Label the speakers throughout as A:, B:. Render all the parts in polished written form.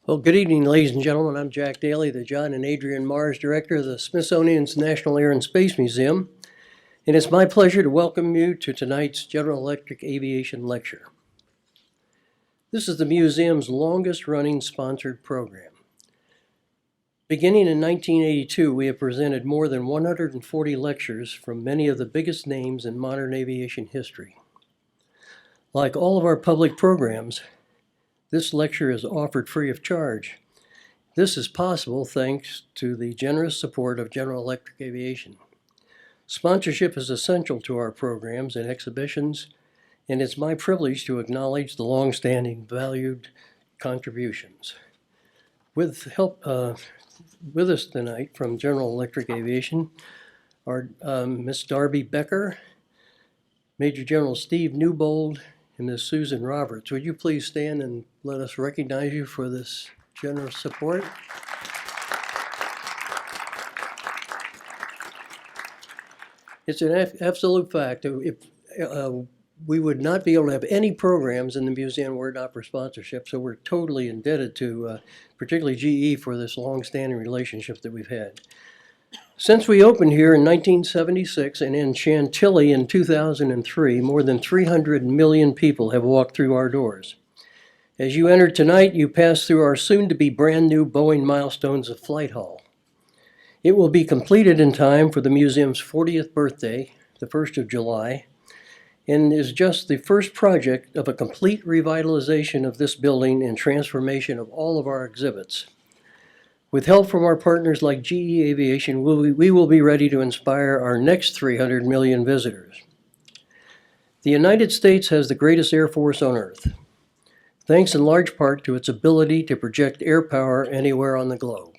A: Well, good evening, ladies and gentlemen. I'm Jack Daly, the John and Adrian Mars Director of the Smithsonian's National Air and Space Museum, and it's my pleasure to welcome you to tonight's General Electric Aviation Lecture. This is the museum's longest-running sponsored program. Beginning in 1982, we have presented more than 140 lectures from many of the biggest names in modern aviation history. Like all of our public programs, this lecture is offered free of charge. This is possible thanks to the generous support of General Electric Aviation. Sponsorship is essential to our programs and exhibitions, and it's my privilege to acknowledge the long-standing valued contributions. With us tonight from General Electric Aviation are Ms. Darby Becker, Major General Steve Newbold, and Ms. Susan Roberts. Would you please stand and let us recognize you for this generous support? It's an absolute fact. We would not be able to have any programs in the museum were it not for sponsorship, so we're totally indebted to particularly GE for this long-standing relationship that we've had. Since we opened here in 1976 and in Chantilly in 2003, more than 300 million people have walked through our doors. As you enter tonight, you pass through our soon-to-be brand-new Boeing Milestones of Flight Hall. It will be completed in time for the museum's 40th birthday, the 1st of July, and is just the first project of a complete revitalization of this building and transformation of all of our exhibits. With help from our partners like GE Aviation, we will be ready to inspire our next 300 million visitors. The United States has the greatest Air Force on Earth, thanks in large part to its ability to project air power anywhere on the globe.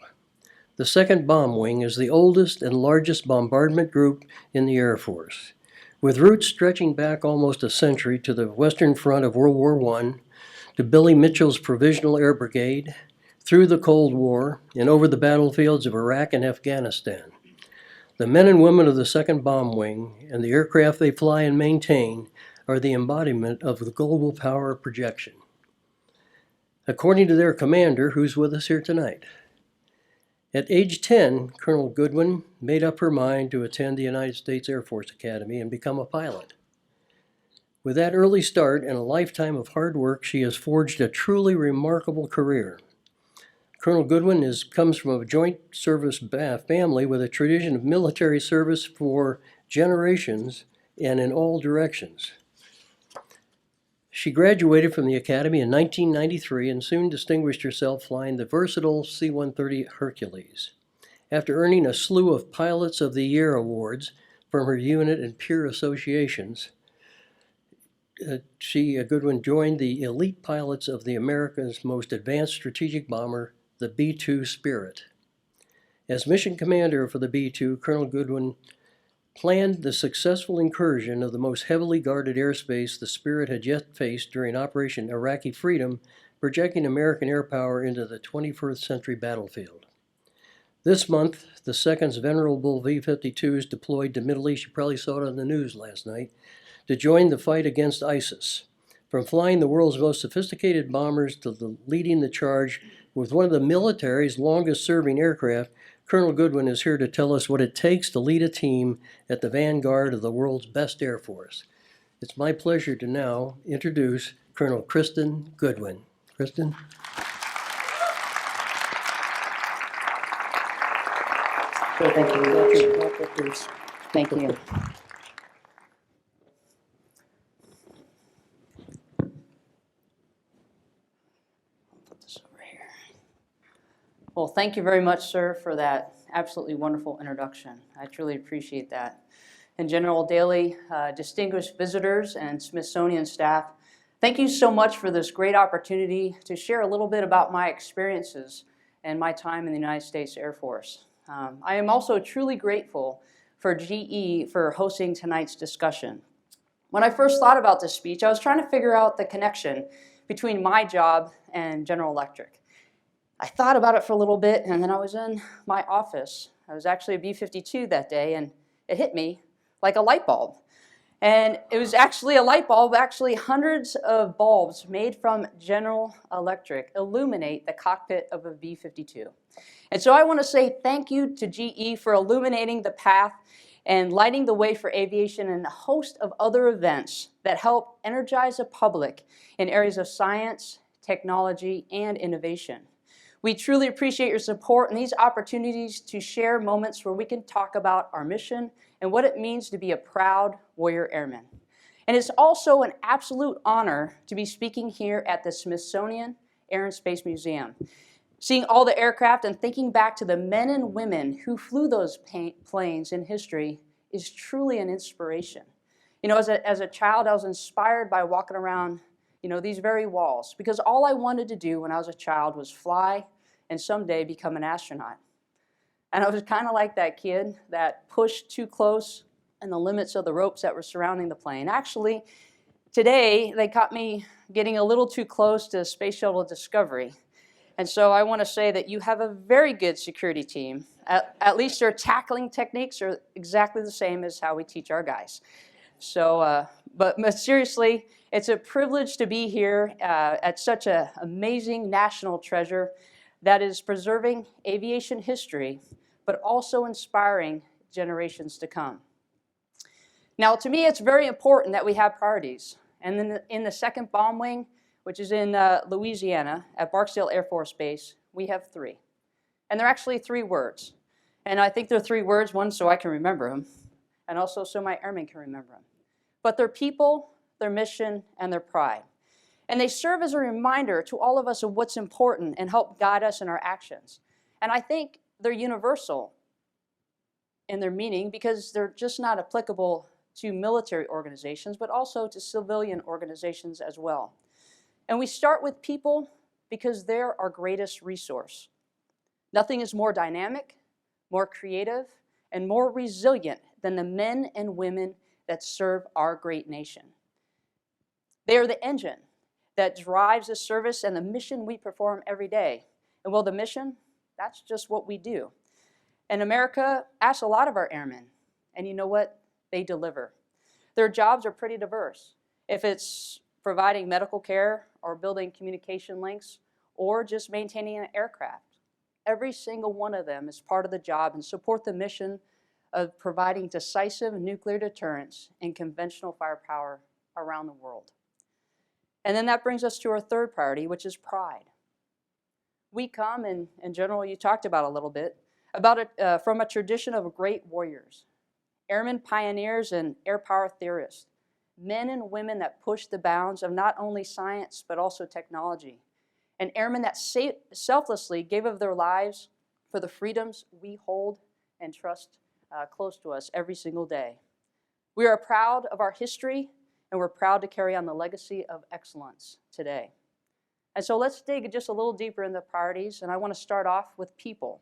A: The 2nd Bomb Wing is the oldest and largest bombardment group in the Air Force, with roots stretching back almost a century to the Western Front of World War I, to Billy Mitchell's Provisional Air Brigade, through the Cold War, and over the battlefields of Iraq and Afghanistan. The men and women of the 2nd Bomb Wing and the aircraft they fly and maintain are the embodiment of the global power of projection. According to their commander, who's with us here tonight, at age 10, Colonel Goodwin made up her mind to attend the United States Air Force Academy and become a pilot. With that early start and a lifetime of hard work, she has forged a truly remarkable career. Colonel Goodwin comes from a joint service family with a tradition of military service for generations and in all directions. She graduated from the Academy in 1993 and soon distinguished herself flying the versatile C-130 Hercules. After earning a slew of Pilots of the Year awards from her unit and peer associations, Goodwin joined the elite pilots of the America's most advanced strategic bomber, the B-2 Spirit. As mission commander for the B-2, Colonel Goodwin planned the successful incursion of the most heavily guarded airspace the Spirit had yet faced during Operation Iraqi Freedom, projecting American air power into the 21st century battlefield. This month, the 2nd's venerable V-52s deployed to Middle East, you probably saw it on the news last night, to join the fight against ISIS. From flying the world's most sophisticated bombers to leading the charge with one of the military's longest-serving aircraft, Colonel Goodwin is here to tell us what it takes to lead a team at the vanguard of the world's best Air Force. It's my pleasure to now introduce Colonel Kristen Goodwin. Kristen?
B: Thank you. Thank you. Put this over here. Well, thank you very much, sir, for that absolutely wonderful introduction. I truly appreciate that. And General Daly, distinguished visitors, and Smithsonian staff, thank you so much for this great opportunity to share a little bit about my experiences and my time in the United States Air Force. I am also truly grateful for GE for hosting tonight's discussion. When I first thought about this speech, I was trying to figure out the connection between my job and General Electric. I thought about it for a little bit, and then I was in my office. I was actually a B-52 that day, and it hit me like a light bulb. And it was actually a light bulb. Actually, hundreds of bulbs made from General Electric illuminate the cockpit of a B-52. And so I want to say thank you to GE for illuminating the path and lighting the way for aviation and a host of other events that help energize the public in areas of science, technology, and innovation. We truly appreciate your support and these opportunities to share moments where we can talk about our mission and what it means to be a proud Warrior Airman. And it's also an absolute honor to be speaking here at the Smithsonian Air and Space Museum. Seeing all the aircraft and thinking back to the men and women who flew those planes in history is truly an inspiration. You know, as a child, I was inspired by walking around, these very walls, because all I wanted to do when I was a child was fly and someday become an astronaut. And I was kind of like that kid that pushed too close in the limits of the ropes that were surrounding the plane. Actually, today they caught me getting a little too close to Space Shuttle Discovery. And so I want to say that you have a very good security team. At least their tackling techniques are exactly the same as how we teach our guys. So, but seriously, it's a privilege to be here at such an amazing national treasure that is preserving aviation history, but also inspiring generations to come. Now, to me, it's very important that we have priorities. And then in the 2nd Bomb Wing, which is in Louisiana at Barksdale Air Force Base, we have 3. And they're actually 3 words. And I think they're 3 words, one, so I can remember them, and also so my airmen can remember them. But their people, their mission, and their pride. And they serve as a reminder to all of us of what's important and help guide us in our actions. And I think they're universal in their meaning because they're just not applicable to military organizations, but also to civilian organizations as well. And we start with people because they're our greatest resource. Nothing is more dynamic, more creative, and more resilient than the men and women that serve our great nation. They are the engine that drives the service and the mission we perform every day. And well, the mission, that's just what we do. And America asks a lot of our airmen, and you know what? They deliver. Their jobs are pretty diverse. If it's providing medical care or building communication links or just maintaining an aircraft, every single one of them is part of the job and support the mission of providing decisive nuclear deterrence and conventional firepower around the world. And then that brings us to our 3rd priority, which is pride. We come, and in general, you talked about a little bit, about it from a tradition of great warriors, airmen pioneers and air power theorists, men and women that pushed the bounds of not only science, but also technology, and airmen that selflessly gave of their lives for the freedoms we hold and trust close to us every single day. We are proud of our history, and we're proud to carry on the legacy of excellence today. And so let's dig just a little deeper into priorities, and I want to start off with people.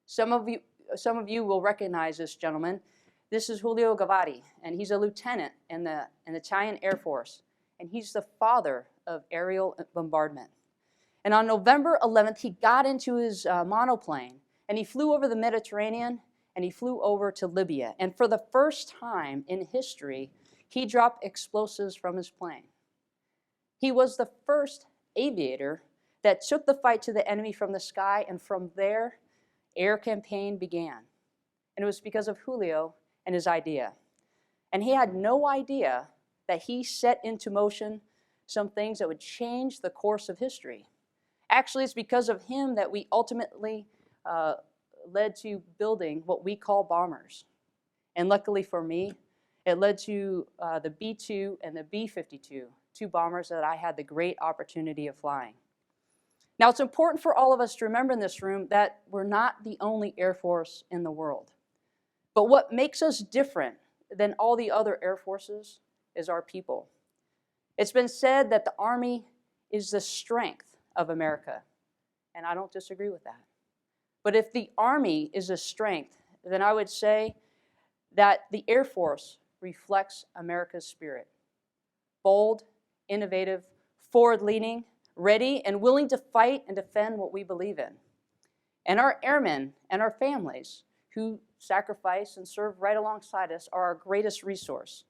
B: Some of you will recognize this gentleman. This is Julio Gavitti, and he's a lieutenant in the Italian Air Force, and he's the father of aerial bombardment. And on November 11th, he got into his monoplane, and he flew over the Mediterranean, and he flew over to Libya. And for the first time in history, he dropped explosives from his plane. He was the first aviator that took the fight to the enemy from the sky, and from there, air campaign began. And it was because of Julio and his idea. And he had no idea that he set into motion some things that would change the course of history. Actually, it's because of him that we ultimately led to building what we call bombers. And luckily for me, it led to the B-2 and the B-52, 2 bombers that I had the great opportunity of flying. Now, it's important for all of us to remember in this room that we're not the only Air Force in the world. But what makes us different than all the other Air Forces is our people. It's been said that the Army is the strength of America, and I don't disagree with that. But if the Army is a strength, then I would say that the Air Force reflects America's spirit. Bold, innovative, forward-leaning, ready and willing to fight and defend what we believe in. And our airmen and our families who sacrifice and serve right alongside us are our greatest resource.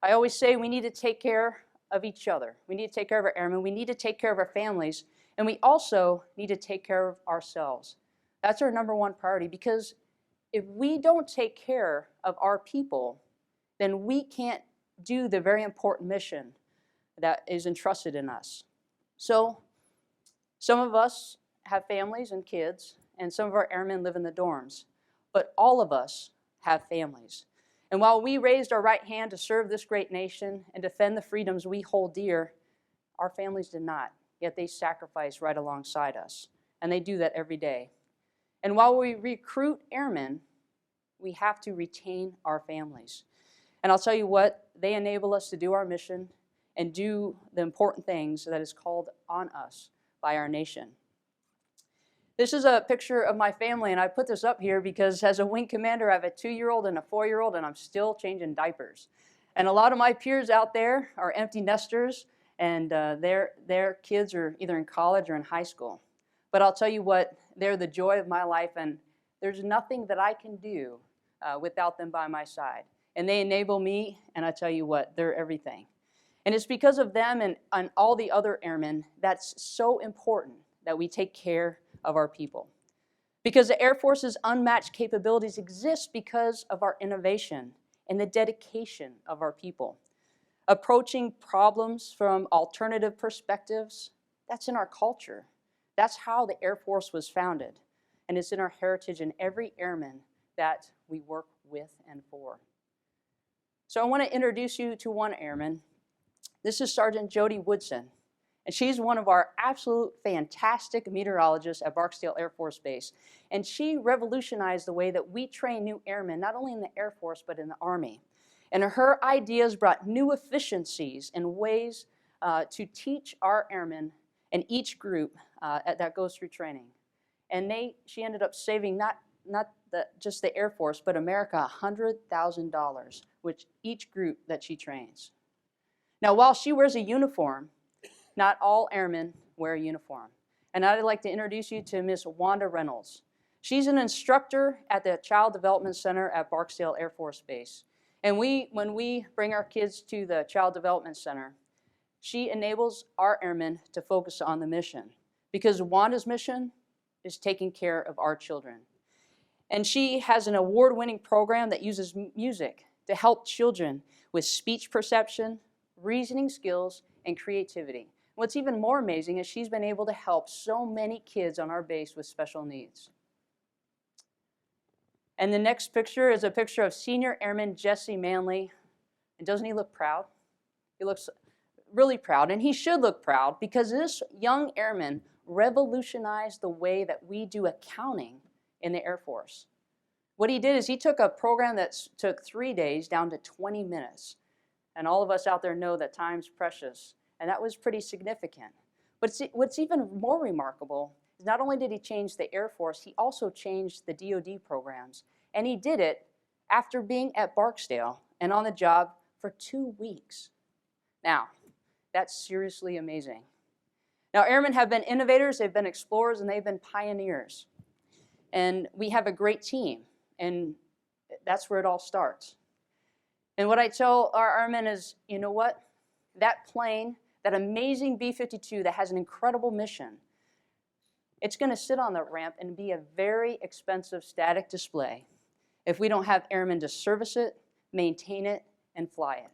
B: I always say we need to take care of each other. We need to take care of our airmen. We need to take care of our families. And we also need to take care of ourselves. That's our number one priority, because if we don't take care of our people, then we can't do the very important mission that is entrusted in us. So some of us have families and kids, and some of our airmen live in the dorms, but all of us have families. And while we raised our right hand to serve this great nation and defend the freedoms we hold dear, our families did not, yet they sacrificed right alongside us, and they do that every day. And while we recruit airmen, we have to retain our families. And I'll tell you what, they enable us to do our mission and do the important things that is called on us by our nation. This is a picture of my family, and I put this up here because as a wing commander, I have a 2-year-old and a 4-year-old, and I'm still changing diapers. And a lot of my peers out there are empty nesters, and their kids are either in college or in high school. But I'll tell you what, they're the joy of my life, and there's nothing that I can do without them by my side. And they enable me, and I tell you what, they're everything. And it's because of them and all the other airmen that's so important that we take care of our people. Because the Air Force's unmatched capabilities exist because of our innovation and the dedication of our people. Approaching problems from alternative perspectives, that's in our culture. That's how the Air Force was founded. And it's in our heritage in every airman that we work with and for. So I want to introduce you to one airman. This is Sergeant Jody Woodson. And she's one of our absolute fantastic meteorologists at Barksdale Air Force Base. And she revolutionized the way that we train new airmen, not only in the Air Force, but in the Army. And her ideas brought new efficiencies and ways to teach our airmen and each group that goes through training. And she ended up saving not just the Air Force, but America $100,000 with each group that she trains. Now, while she wears a uniform, not all airmen wear a uniform. And I'd like to introduce you to Miss Wanda Reynolds. She's an instructor at the Child Development Center at Barksdale Air Force Base. And when we bring our kids to the Child Development Center, she enables our airmen to focus on the mission. Because Wanda's mission is taking care of our children. And she has an award-winning program that uses music to help children with speech perception, reasoning skills, and creativity. What's even more amazing is she's been able to help so many kids on our base with special needs. And the next picture is a picture of Senior Airman Jesse Manley. And doesn't he look proud? He looks really proud, and he should look proud because this young airman revolutionized the way that we do accounting in the Air Force. What he did is he took a program that took 3 days down to 20 minutes. And all of us out there know that time's precious. And that was pretty significant. But what's even more remarkable is not only did he change the Air Force, he also changed the DoD programs. And he did it after being at Barksdale and on the job for 2 weeks. Now, that's seriously amazing. Now, airmen have been innovators, they've been explorers, and they've been pioneers. And we have a great team, and that's where it all starts. And what I tell our airmen is, you know what? That plane, that amazing B-52 that has an incredible mission, it's going to sit on the ramp and be a very expensive static display if we don't have airmen to service it, maintain it, and fly it.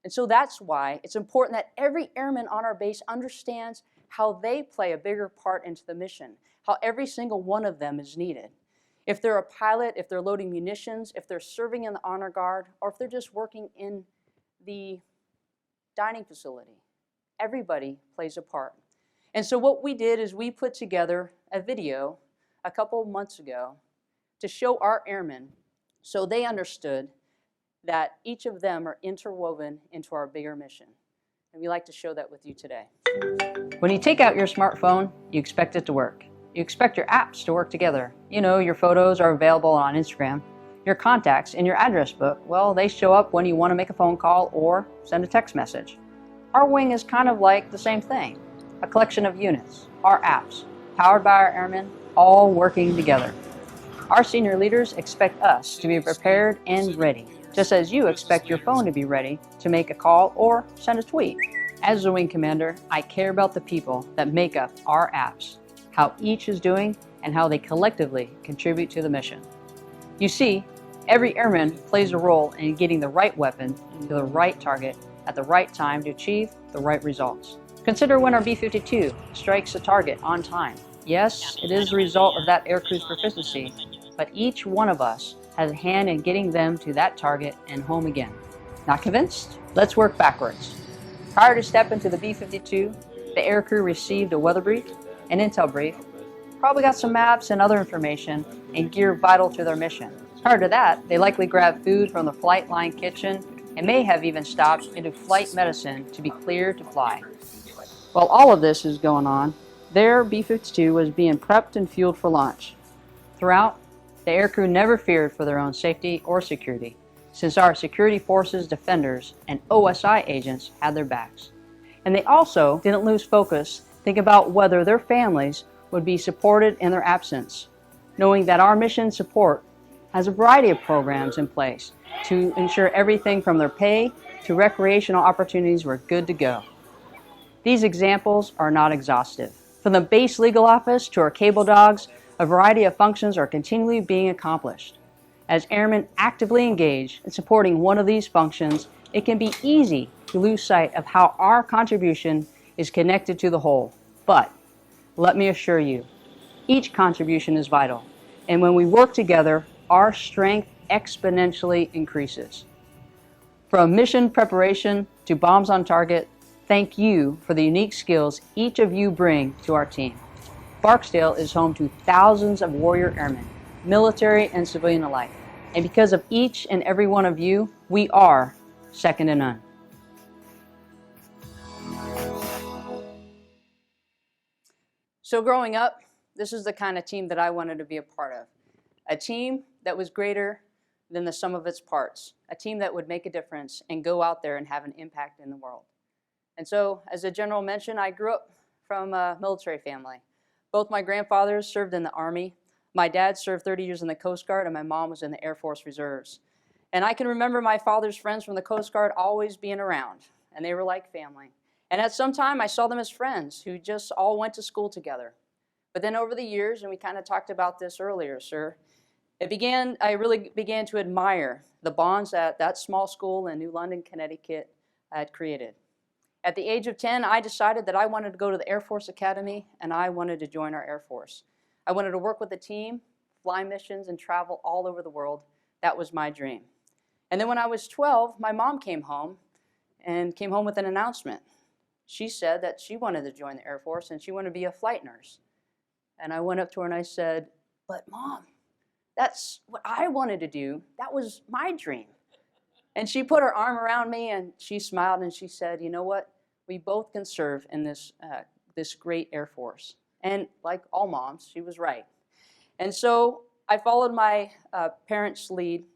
B: And so that's why it's important that every airman on our base understands how they play a bigger part into the mission, how every single one of them is needed. If they're a pilot, if they're loading munitions, if they're serving in the honor guard, or if they're just working in the dining facility, everybody plays a part. And so what we did is we put together a video a couple months ago to show our airmen so they understood that each of them are interwoven into our bigger mission. And we'd like to show that with you today. When you take out your smartphone, you expect it to work. You expect your apps to work together. You know, your photos are available on Instagram. Your contacts in your address book, well, they show up when you want to make a phone call or send a text message. Our wing is kind of like the same thing, a collection of units, our apps, powered by our airmen, all working together. Our senior leaders expect us to be prepared and ready just as you expect your phone to be ready to make a call or send a tweet. As the Wing Commander, I care about the people that make up our apps, how each is doing, and how they collectively contribute to the mission. You see, every airman plays a role in getting the right weapon to the right target at the right time to achieve the right results. Consider when our B-52 strikes a target on time. Yes, it is the result of that aircrew's proficiency, but each one of us has a hand in getting them to that target and home again. Not convinced? Let's work backwards. Prior to stepping into the B-52, the aircrew received a weather brief, an intel brief, probably got some maps and other information and gear vital to their mission. Prior to that, they likely grabbed food from the flight line kitchen and may have even stopped into flight medicine to be cleared to fly. While all of this is going on, their B-52 was being prepped and fueled for launch. Throughout, the aircrew never feared for their own safety or security, since our security forces, defenders, and OSI agents had their backs. And they also didn't lose focus, think about whether their families would be supported in their absence, knowing that our mission support has a variety of programs in place to ensure everything from their pay to recreational opportunities were good to go. These examples are not exhaustive. From the base legal office to our cable dogs, a variety of functions are continually being accomplished. As airmen actively engage in supporting one of these functions, it can be easy to lose sight of how our contribution is connected to the whole. But let me assure you, each contribution is vital, and when we work together, our strength exponentially increases. From mission preparation to bombs on target, thank you for the unique skills each of you bring to our team. Barksdale is home to thousands of warrior airmen, military and civilian alike. And because of each and every one of you, we are second to none. So growing up, this is the kind of team that I wanted to be a part of. A team that was greater than the sum of its parts. A team that would make a difference and go out there and have an impact in the world. And so, as the general mentioned, I grew up from a military family. Both my grandfathers served in the Army. My dad served 30 years in the Coast Guard, and my mom was in the Air Force Reserves. And I can remember my father's friends from the Coast Guard always being around, and they were like family. And at some time, I saw them as friends who just all went to school together. But then over the years, and we kind of talked about this earlier, sir, I really began to admire the bonds that that small school in New London, Connecticut had created. At the age of 10, I decided that I wanted to go to the Air Force Academy, and I wanted to join our Air Force. I wanted to work with a team, fly missions, and travel all over the world. That was my dream. And then when I was 12, my mom came home with an announcement. She said that she wanted to join the Air Force, and she wanted to be a flight nurse. And I went up to her and I said, "But Mom, that's what I wanted to do. That was my dream." And she put her arm around me and she smiled and she said, "You know what? We both can serve in this great Air Force." And like all moms, she was right. And so I followed my parents' lead,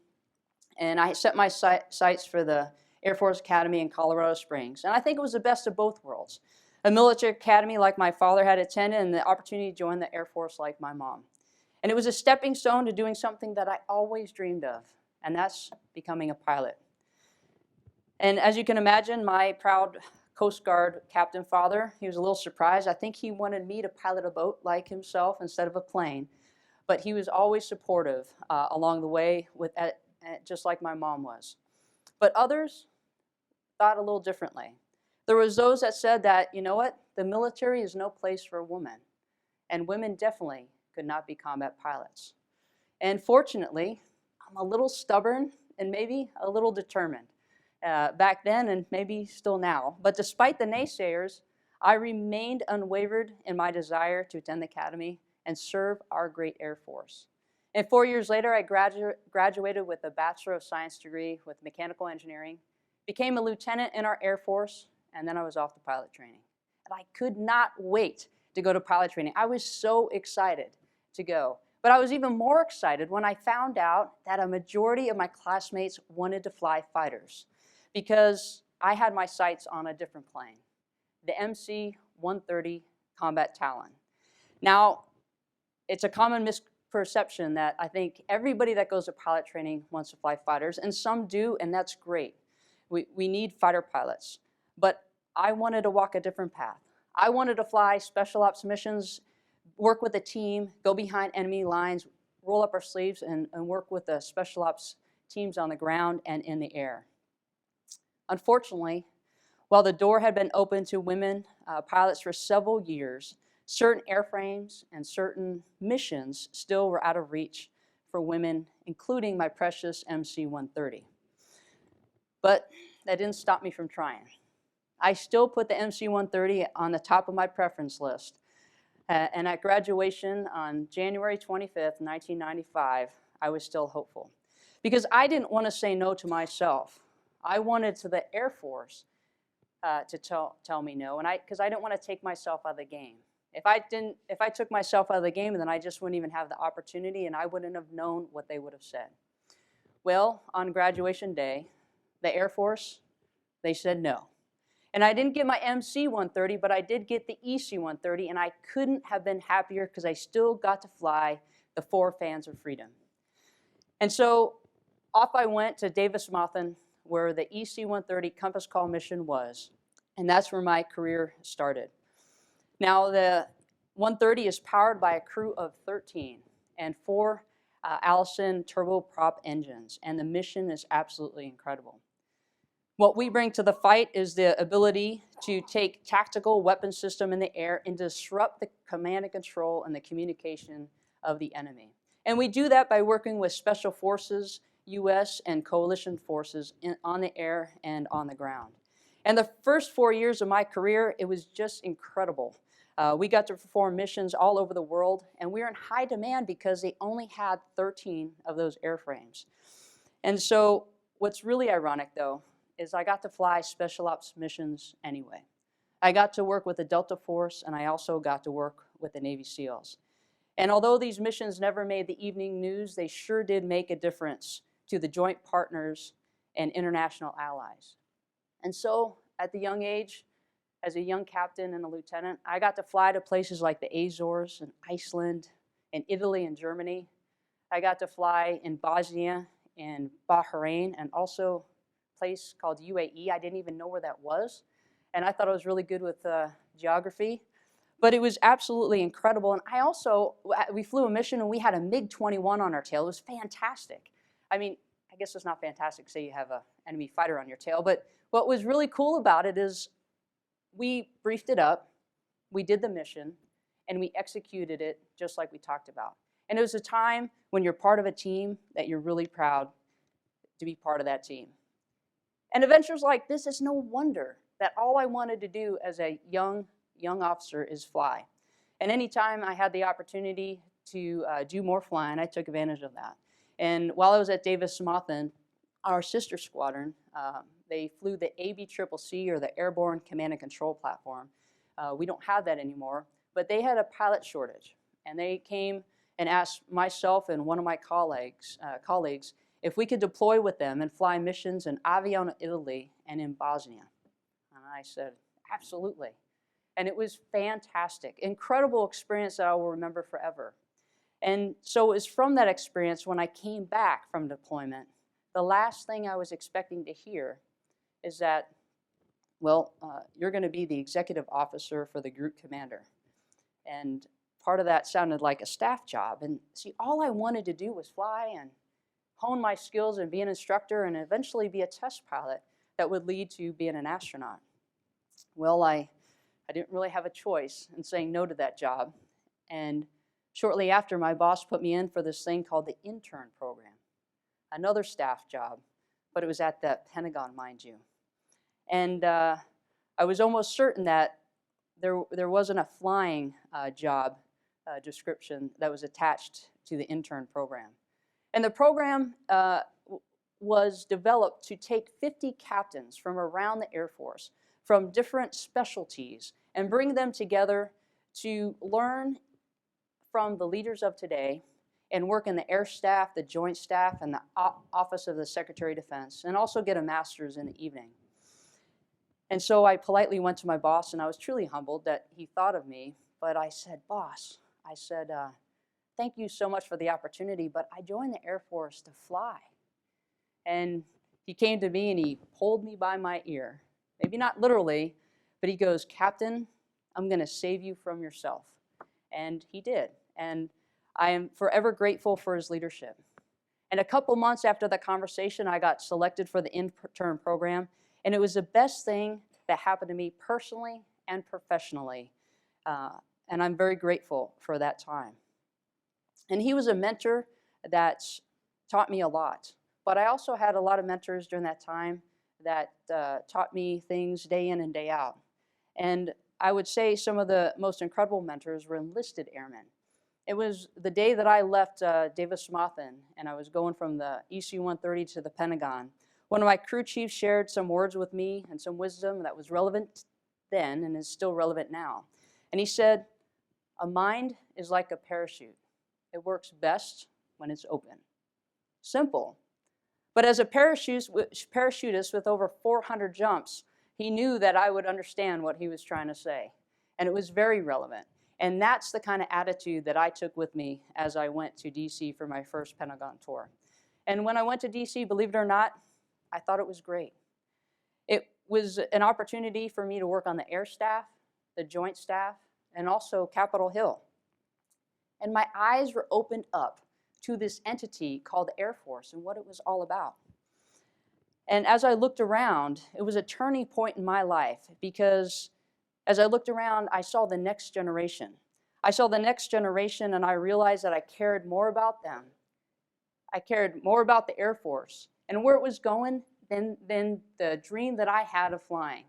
B: and I set my sights for the Air Force Academy in Colorado Springs. And I think it was the best of both worlds. A military academy like my father had attended, and the opportunity to join the Air Force like my mom. And it was a stepping stone to doing something that I always dreamed of, and that's becoming a pilot. And as you can imagine, my proud Coast Guard captain father, he was a little surprised. I think he wanted me to pilot a boat like himself instead of a plane. But he was always supportive along the way, just like my mom was. But others thought a little differently. There was those that said that, you know what, the military is no place for a woman. And women definitely could not be combat pilots. And fortunately, I'm a little stubborn and maybe a little determined. Back then and maybe still now. But despite the naysayers, I remained unwavered in my desire to attend the academy and serve our great Air Force. And 4 years later, I graduated with a Bachelor of Science degree with mechanical engineering, became a lieutenant in our Air Force, and then I was off to pilot training. And I could not wait to go to pilot training. I was so excited to go. But I was even more excited when I found out that a majority of my classmates wanted to fly fighters, because I had my sights on a different plane, the MC-130 Combat Talon. Now, it's a common misperception that I think everybody that goes to pilot training wants to fly fighters, and some do, and that's great. We need fighter pilots. But I wanted to walk a different path. I wanted to fly special ops missions, work with a team, go behind enemy lines, roll up our sleeves, and work with the special ops teams on the ground and in the air. Unfortunately, while the door had been open to women pilots for several years, certain airframes and certain missions still were out of reach for women, including my precious MC-130. But that didn't stop me from trying. I still put the MC-130 on the top of my preference list. And at graduation on January 25th, 1995, I was still hopeful. Because I didn't want to say no to myself. I wanted to the Air Force to tell me no, and because I didn't want to take myself out of the game. If I took myself out of the game, then I just wouldn't even have the opportunity, and I wouldn't have known what they would have said. Well, on graduation day, the Air Force, they said no. And I didn't get my MC-130, but I did get the EC-130, and I couldn't have been happier because I still got to fly the 4 Fans of Freedom. And so off I went to Davis-Monthan, where the EC-130 Compass Call mission was, and that's where my career started. Now, the 130 is powered by a crew of 13 and 4 Allison turboprop engines, and the mission is absolutely incredible. What we bring to the fight is the ability to take tactical weapon system in the air and disrupt the command and control and the communication of the enemy. And we do that by working with Special Forces, U.S. and coalition forces on the air and on the ground. And the first 4 years of my career, it was just incredible. We got to perform missions all over the world, and we were in high demand because they only had 13 of those airframes. And so what's really ironic, though, is I got to fly special ops missions anyway. I got to work with the Delta Force, and I also got to work with the Navy SEALs. And although these missions never made the evening news, they sure did make a difference to the joint partners and international allies. And so, at the young age, as a young captain and a lieutenant, I got to fly to places like the Azores and Iceland and Italy and Germany. I got to fly in Bosnia and Bahrain, and also a place called UAE. I didn't even know where that was, and I thought I was really good with geography. But it was absolutely incredible. And we flew a mission, and we had a MiG-21 on our tail. It was fantastic. I mean, I guess it's not fantastic to say you have an enemy fighter on your tail, but what was really cool about it is we briefed it up, we did the mission, and we executed it just like we talked about. And it was a time when you're part of a team that you're really proud to be part of that team. And adventures like this, it's no wonder that all I wanted to do as a young officer is fly. And anytime I had the opportunity to do more flying, I took advantage of that. And while I was at Davis-Monthan, our sister squadron, they flew the ABCCC, or the Airborne Command and Control Platform. We don't have that anymore, but they had a pilot shortage. And they came and asked myself and one of my colleagues if we could deploy with them and fly missions in Aviano, Italy, and in Bosnia. And I said, absolutely. And it was fantastic, incredible experience that I will remember forever. And so it was from that experience when I came back from deployment, the last thing I was expecting to hear is that, well, you're going to be the executive officer for the group commander. And part of that sounded like a staff job. And see, all I wanted to do was fly and hone my skills and be an instructor and eventually be a test pilot that would lead to being an astronaut. Well, I didn't really have a choice in saying no to that job. And shortly after, my boss put me in for this thing called the intern program, another staff job, but it was at the Pentagon, mind you. And I was almost certain that there wasn't a flying job description that was attached to the intern program. And the program was developed to take 50 captains from around the Air Force, from different specialties, and bring them together to learn from the leaders of today and work in the Air Staff, the Joint Staff, and the Office of the Secretary of Defense, and also get a master's in the evening. And so I politely went to my boss, and I was truly humbled that he thought of me, but I said, boss, thank you so much for the opportunity, but I joined the Air Force to fly. And he came to me and he pulled me by my ear. Maybe not literally, but he goes, Captain, I'm going to save you from yourself. And he did. And I am forever grateful for his leadership. And a couple months after the conversation, I got selected for the intern program. And it was the best thing that happened to me personally and professionally. And I'm very grateful for that time. And he was a mentor that taught me a lot. But I also had a lot of mentors during that time that taught me things day in and day out. And I would say some of the most incredible mentors were enlisted airmen. It was the day that I left Davis-Monthan and I was going from the EC-130 to the Pentagon. One of my crew chiefs shared some words with me and some wisdom that was relevant then and is still relevant now. And he said, a mind is like a parachute. It works best when it's open. Simple. But as a parachutist with over 400 jumps, he knew that I would understand what he was trying to say. And it was very relevant. And that's the kind of attitude that I took with me as I went to DC for my first Pentagon tour. And when I went to DC, believe it or not, I thought it was great. It was an opportunity for me to work on the air staff, the joint staff, and also Capitol Hill. And my eyes were opened up to this entity called the Air Force and what it was all about. And as I looked around, it was a turning point in my life because as I looked around, I saw the next generation. I saw the next generation and I realized that I cared more about them. I cared more about the Air Force and where it was going than the dream that I had of flying.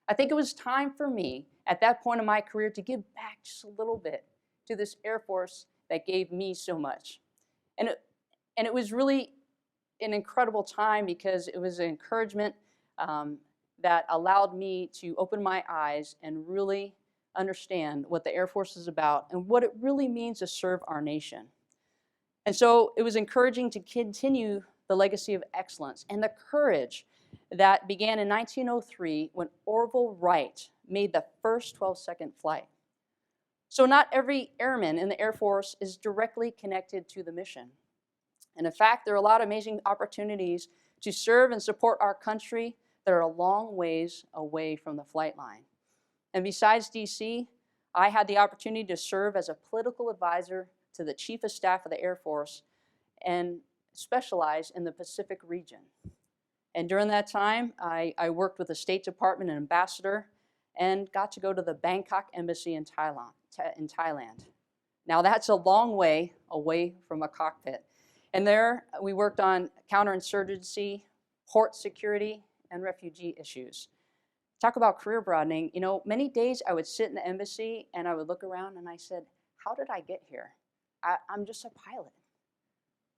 B: I think it was time for me at that point in my career to give back just a little bit to this Air Force that gave me so much. And it was really an incredible time because it was an encouragement that allowed me to open my eyes and really understand what the Air Force is about and what it really means to serve our nation. And so it was encouraging to continue the legacy of excellence and the courage that began in 1903 when Orville Wright made the first 12-second flight. So not every airman in the Air Force is directly connected to the mission. And in fact, there are a lot of amazing opportunities to serve and support our country that are a long ways away from the flight line. And besides DC, I had the opportunity to serve as a political advisor to the Chief of Staff of the Air Force and specialize in the Pacific region. And during that time, I worked with the State Department and ambassador and got to go to the Bangkok Embassy in Thailand. Now that's a long way away from a cockpit. And there we worked on counterinsurgency, port security, and refugee issues. Talk about career broadening. You know, many days I would sit in the embassy and I would look around and I said, how did I get here? I'm just a pilot.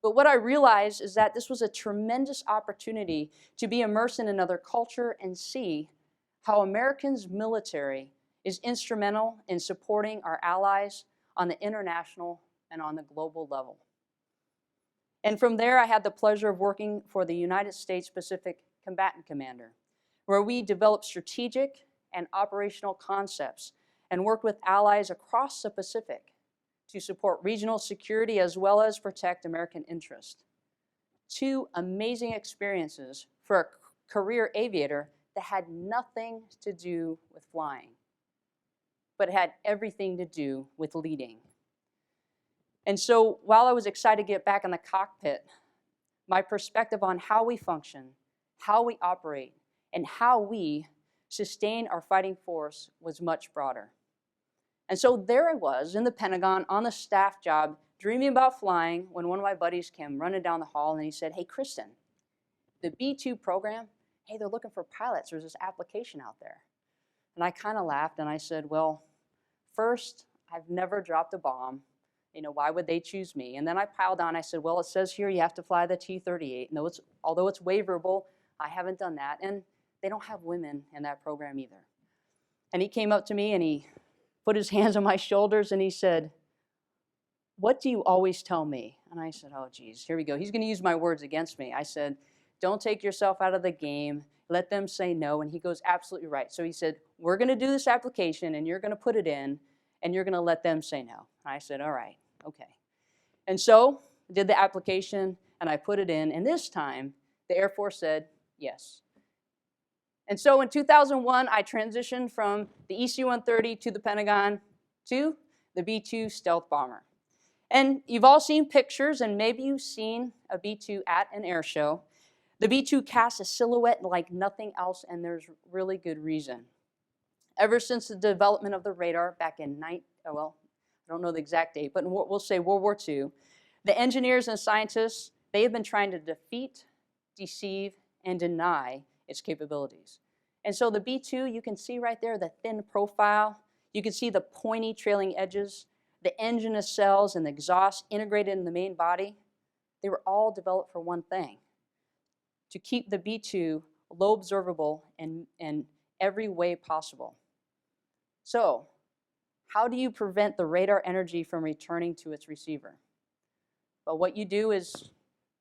B: But what I realized is that this was a tremendous opportunity to be immersed in another culture and see how Americans' military is instrumental in supporting our allies on the international and on the global level. And from there, I had the pleasure of working for the United States Pacific Combatant Commander, where we developed strategic and operational concepts and worked with allies across the Pacific to support regional security as well as protect American interests. Two amazing experiences for a career aviator that had nothing to do with flying, but it had everything to do with leading. And so while I was excited to get back in the cockpit, my perspective on how we function, how we operate, and how we sustain our fighting force was much broader. And so there I was in the Pentagon on the staff job, dreaming about flying, when one of my buddies came running down the hall and he said, hey, Kristen, the B-2 program, hey, they're looking for pilots. There's this application out there. And I kind of laughed and I said, well, first, I've never dropped a bomb. You know, why would they choose me? And then I piled on, I said, well, it says here you have to fly the T-38. And although it's waiverable, I haven't done that. And they don't have women in that program either. And he came up to me and he put his hands on my shoulders and he said, what do you always tell me? And I said, oh, geez, here we go. He's going to use my words against me. I said, don't take yourself out of the game. Let them say no. And he goes, absolutely right. So he said, we're going to do this application and you're going to put it in and you're going to let them say no. And I said, all right, okay. And so I did the application and I put it in, and this time the Air Force said yes. And so in 2001, I transitioned from the EC-130 to the Pentagon to the B-2 stealth bomber. And you've all seen pictures, and maybe you've seen a B-2 at an air show. The B-2 casts a silhouette like nothing else, and there's really good reason. Ever since the development of the radar back in I don't know the exact date, but we'll say World War II, the engineers and scientists, they have been trying to defeat, deceive, and deny its capabilities. And so the B-2, you can see right there the thin profile. You can see the pointy trailing edges, the engine nacelles and the exhaust integrated in the main body. They were all developed for one thing: to keep the B-2 low observable in every way possible. So, how do you prevent the radar energy from returning to its receiver? Well, what you do is,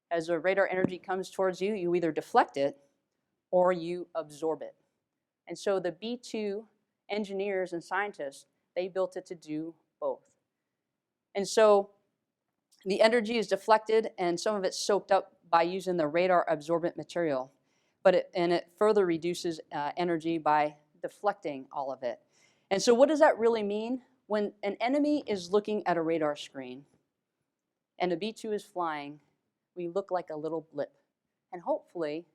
B: as the radar energy comes towards you, you either deflect it or you absorb it. And so the B-2 engineers and scientists, they built it to do both. And so the energy is deflected and some of it's soaked up by using the radar absorbent material. It further reduces energy by deflecting all of it. And so what does that really mean? When an enemy is looking at a radar screen and a B-2 is flying, we look like a little blip. And hopefully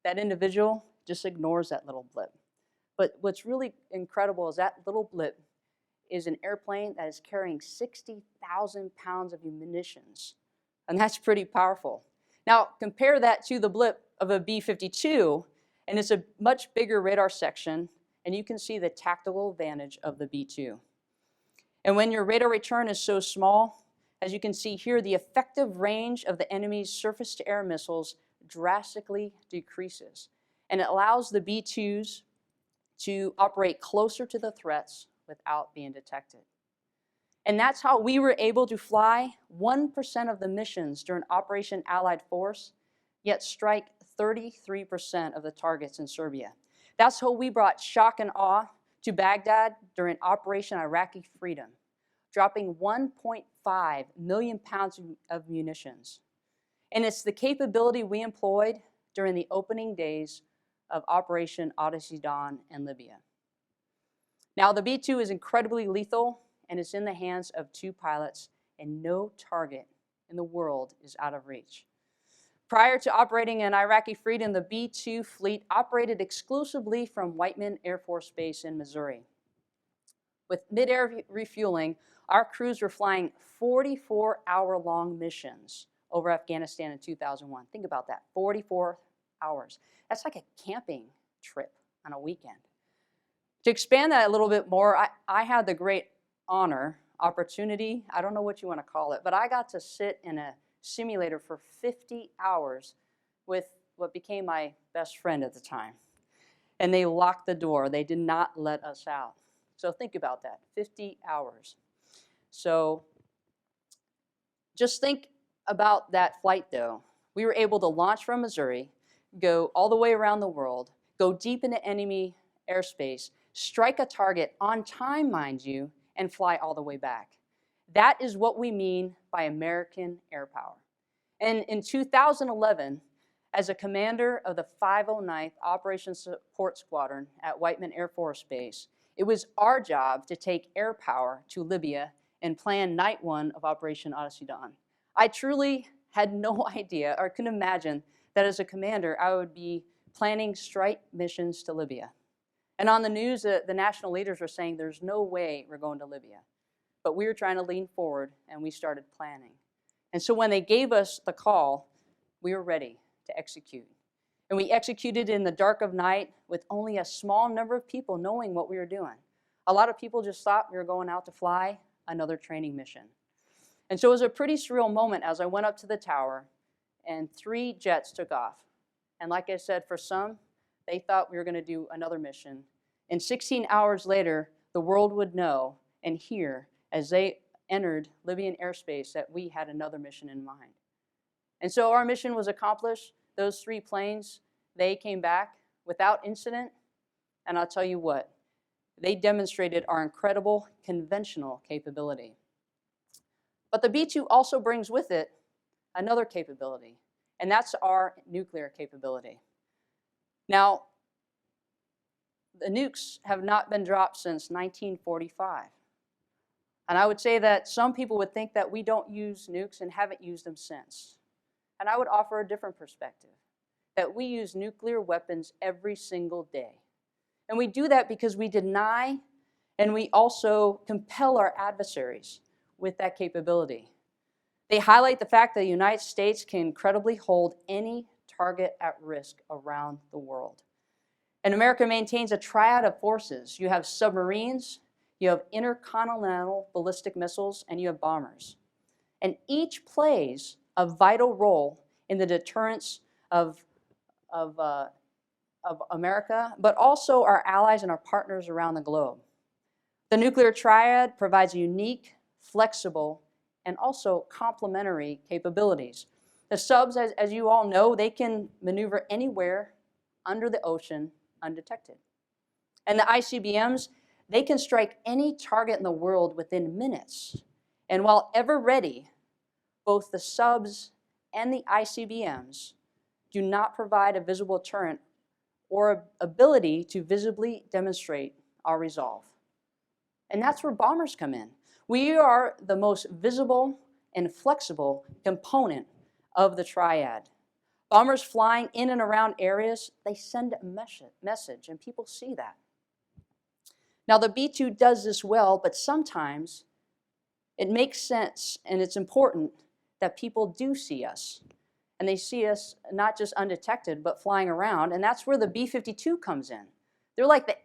B: that individual just ignores that little blip. But what's really incredible is that little blip is an airplane that is carrying 60,000 pounds of munitions. And that's pretty powerful. Now, compare that to the blip of a B-52, and it's a much bigger radar section, and you can see the tactical advantage of the B-2. And when your radar return is so small, as you can see here, the effective range of the enemy's surface-to-air missiles drastically decreases. And it allows the B-2s to operate closer to the threats without being detected. And that's how we were able to fly 1% of the missions during Operation Allied Force, yet strike 33% of the targets in Serbia. That's how we brought shock and awe to Baghdad during Operation Iraqi Freedom, dropping 1.5 million pounds of munitions. And it's the capability we employed during the opening days of Operation Odyssey Dawn in Libya. Now, the B-2 is incredibly lethal, and it's in the hands of 2 pilots, and no target in the world is out of reach. Prior to operating in Iraqi Freedom, the B-2 fleet operated exclusively from Whiteman Air Force Base in Missouri. With mid-air refueling, our crews were flying 44-hour-long missions over Afghanistan in 2001. Think about that, 44 hours. That's like a camping trip on a weekend. To expand that a little bit more, I had the great opportunity, I don't know what you want to call it, but I got to sit in a simulator for 50 hours with what became my best friend at the time. And they locked the door. They did not let us out. So think about that, 50 hours. So just think about that flight though. We were able to launch from Missouri, go all the way around the world, go deep into enemy airspace, strike a target on time, mind you, and fly all the way back. That is what we mean by American air power. And in 2011, as a commander of the 509th Operations Support Squadron at Whiteman Air Force Base, it was our job to take air power to Libya and plan night 1 of Operation Odyssey Dawn. I truly had no idea or couldn't imagine that as a commander, I would be planning strike missions to Libya. And on the news, the national leaders were saying there's no way we're going to Libya. But we were trying to lean forward, and we started planning. And so when they gave us the call, we were ready to execute. And we executed in the dark of night with only a small number of people knowing what we were doing. A lot of people just thought we were going out to fly another training mission. And so it was a pretty surreal moment as I went up to the tower, and 3 jets took off. And like I said, for some, they thought we were going to do another mission. And 16 hours later, the world would know and hear as they entered Libyan airspace that we had another mission in mind. And so our mission was accomplished. Those 3 planes, they came back without incident. And I'll tell you what, they demonstrated our incredible conventional capability. But the B-2 also brings with it another capability, and that's our nuclear capability. Now, the nukes have not been dropped since 1945. And I would say that some people would think that we don't use nukes and haven't used them since. And I would offer a different perspective, that we use nuclear weapons every single day. And we do that because we deny and we also compel our adversaries with that capability. They highlight the fact that the United States can credibly hold any target at risk around the world. And America maintains a triad of forces. You have submarines, you have intercontinental ballistic missiles, and you have bombers. And each plays a vital role in the deterrence of America, but also our allies and our partners around the globe. The nuclear triad provides unique, flexible, and also complementary capabilities. The subs, as you all know, they can maneuver anywhere under the ocean undetected. And the ICBMs, they can strike any target in the world within minutes. And while ever ready, both the subs and the ICBMs do not provide a visible deterrent or ability to visibly demonstrate our resolve. And that's where bombers come in. We are the most visible and flexible component of the triad. Bombers flying in and around areas, they send a message, and people see that. Now, the B-2 does this well, but sometimes it makes sense and it's important that people do see us. And they see us not just undetected, but flying around, and that's where the B-52 comes in. They're like the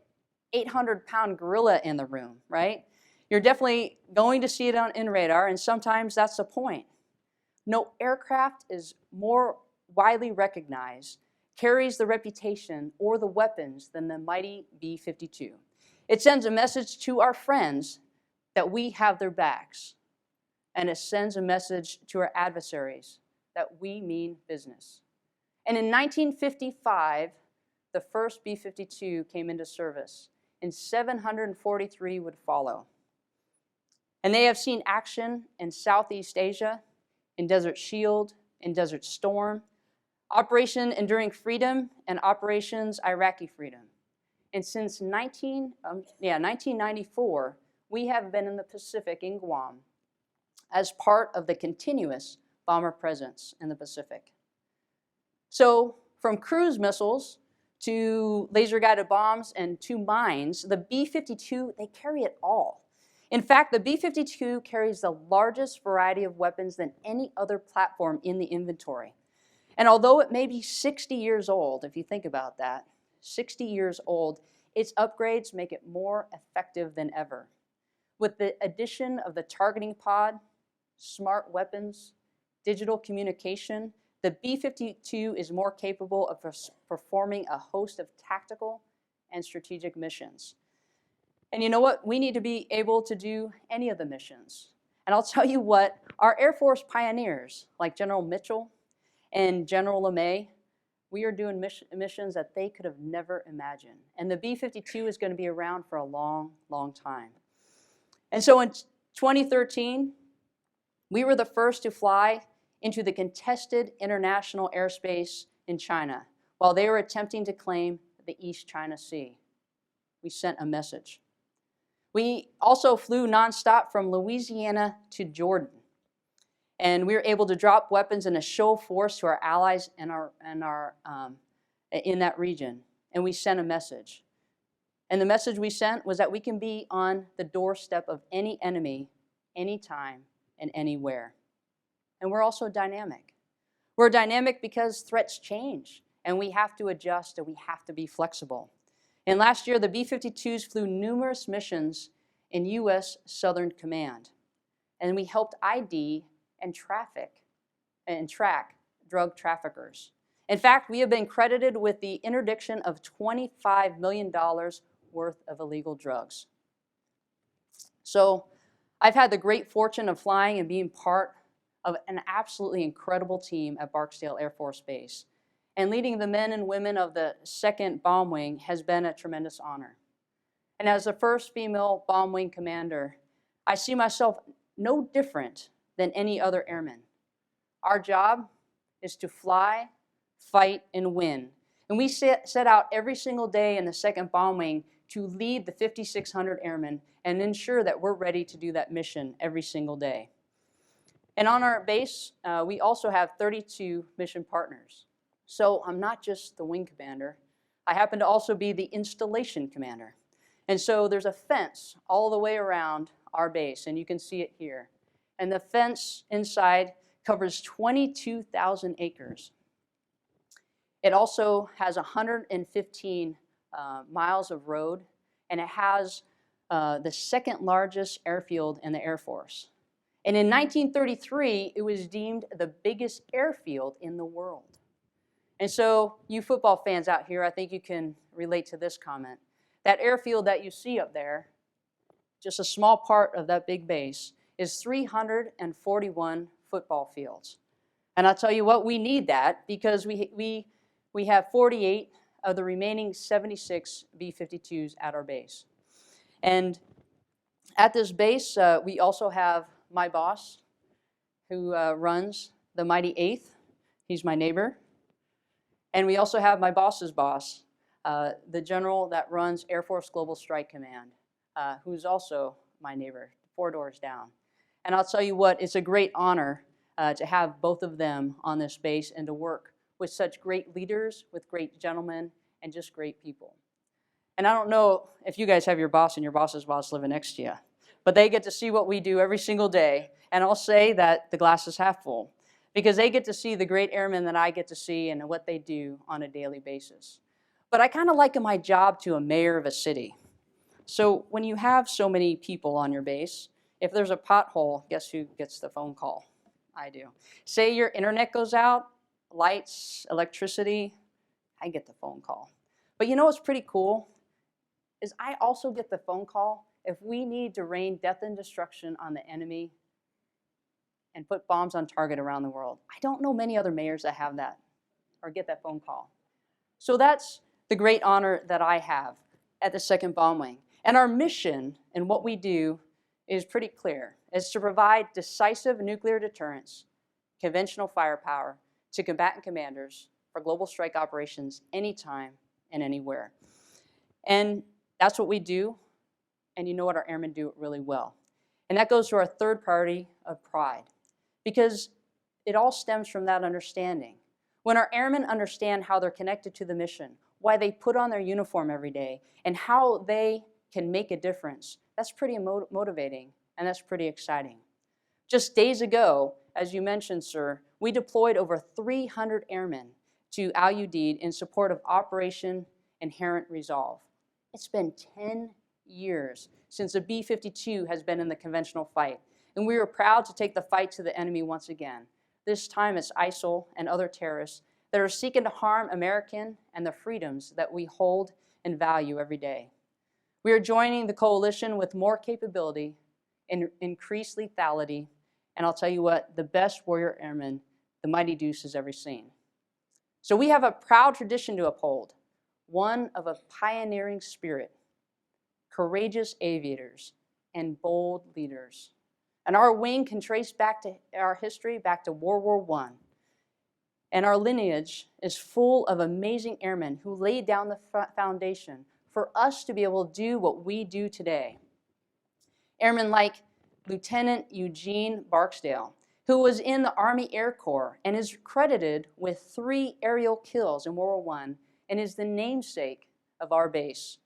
B: 800-pound gorilla in the room, right? You're definitely going to see it in radar, and sometimes that's the point. No aircraft is more widely recognized, carries the reputation or the weapons than the mighty B-52. It sends a message to our friends that we have their backs, and it sends a message to our adversaries that we mean business. And in 1955, the first B-52 came into service, and 743 would follow. And they have seen action in Southeast Asia, in Desert Shield, in Desert Storm, Operation Enduring Freedom, and Operations Iraqi Freedom. And since 1994, we have been in the Pacific in Guam as part of the continuous bomber presence in the Pacific. So from cruise missiles to laser-guided bombs and to mines, the B-52, they carry it all. In fact, the B-52 carries the largest variety of weapons than any other platform in the inventory. And although it may be 60 years old, if you think about that, 60 years old, its upgrades make it more effective than ever. With the addition of the targeting pod, smart weapons, digital communication, the B-52 is more capable of performing a host of tactical and strategic missions. And you know what? We need to be able to do any of the missions. And I'll tell you what, our Air Force pioneers, like General Mitchell and General LeMay, we are doing missions that they could have never imagined. And the B-52 is going to be around for a long, long time. And so in 2013, we were the first to fly into the contested international airspace in China while they were attempting to claim the East China Sea. We sent a message. We also flew nonstop from Louisiana to Jordan. And we were able to drop weapons in a show of force to our allies in that region. And we sent a message. And the message we sent was that we can be on the doorstep of any enemy, anytime, and anywhere. And we're also dynamic. We're dynamic because threats change, and we have to adjust, and we have to be flexible. And last year, the B-52s flew numerous missions in U.S. Southern Command. And we helped ID and track drug traffickers. In fact, we have been credited with the interdiction of $25 million worth of illegal drugs. So I've had the great fortune of flying and being part of an absolutely incredible team at Barksdale Air Force Base. And leading the men and women of the 2nd Bomb Wing has been a tremendous honor. And as the first female Bomb Wing commander, I see myself no different than any other airman. Our job is to fly, fight, and win. And we set out every single day in the 2nd Bomb Wing to lead the 5,600 airmen and ensure that we're ready to do that mission every single day. And on our base, we also have 32 mission partners. So I'm not just the wing commander. I happen to also be the installation commander. And so there's a fence all the way around our base, and you can see it here. And the fence inside covers 22,000 acres. It also has 115 miles of road, and it has the 2nd largest airfield in the Air Force. And in 1933, it was deemed the biggest airfield in the world. And so you football fans out here, I think you can relate to this comment. That airfield that you see up there, just a small part of that big base, is 341 football fields. And I'll tell you what, we need that because we have 48 of the remaining 76 B-52s at our base. And at this base, we also have my boss, who runs the mighty 8th. He's my neighbor. And we also have my boss's boss, the general that runs Air Force Global Strike Command, who's also my neighbor, 4 doors down. And I'll tell you what, it's a great honor to have both of them on this base and to work with such great leaders, with great gentlemen, and just great people. And I don't know if you guys have your boss and your boss's boss living next to you, but they get to see what we do every single day. And I'll say that the glass is half full because they get to see the great airmen that I get to see and what they do on a daily basis. But I kind of liken my job to a mayor of a city. So when you have so many people on your base, if there's a pothole, guess who gets the phone call? I do. Say your internet goes out, lights, electricity, I get the phone call. But you know what's pretty cool? Is I also get the phone call if we need to rain death and destruction on the enemy and put bombs on target around the world. I don't know many other mayors that have that or get that phone call. So that's the great honor that I have at the 2nd Bomb Wing. And our mission and what we do is pretty clear. It's to provide decisive nuclear deterrence, conventional firepower to combatant commanders for global strike operations anytime and anywhere. And that's what we do. And you know what? Our airmen do it really well. And that goes to our 3rd priority of pride, because it all stems from that understanding. When our airmen understand how they're connected to the mission, why they put on their uniform every day, and how they can make a difference, that's pretty motivating, and that's pretty exciting. Just days ago, as you mentioned, sir, we deployed over 300 airmen to Al Udeid in support of Operation Inherent Resolve. It's been 10 years since the B-52 has been in the conventional fight, and we are proud to take the fight to the enemy once again. This time it's ISIL and other terrorists that are seeking to harm American and the freedoms that we hold and value every day. We are joining the coalition with more capability and increased lethality, and I'll tell you what, the best warrior airmen the Mighty Deuce has ever seen. So we have a proud tradition to uphold, one of a pioneering spirit, courageous aviators, and bold leaders. And our wing can trace back to our history, back to World War I. And our lineage is full of amazing airmen who laid down the foundation for us to be able to do what we do today. Airmen like Lieutenant Eugene Barksdale, who was in the Army Air Corps and is credited with 3 aerial kills in World War I and is the namesake of our base.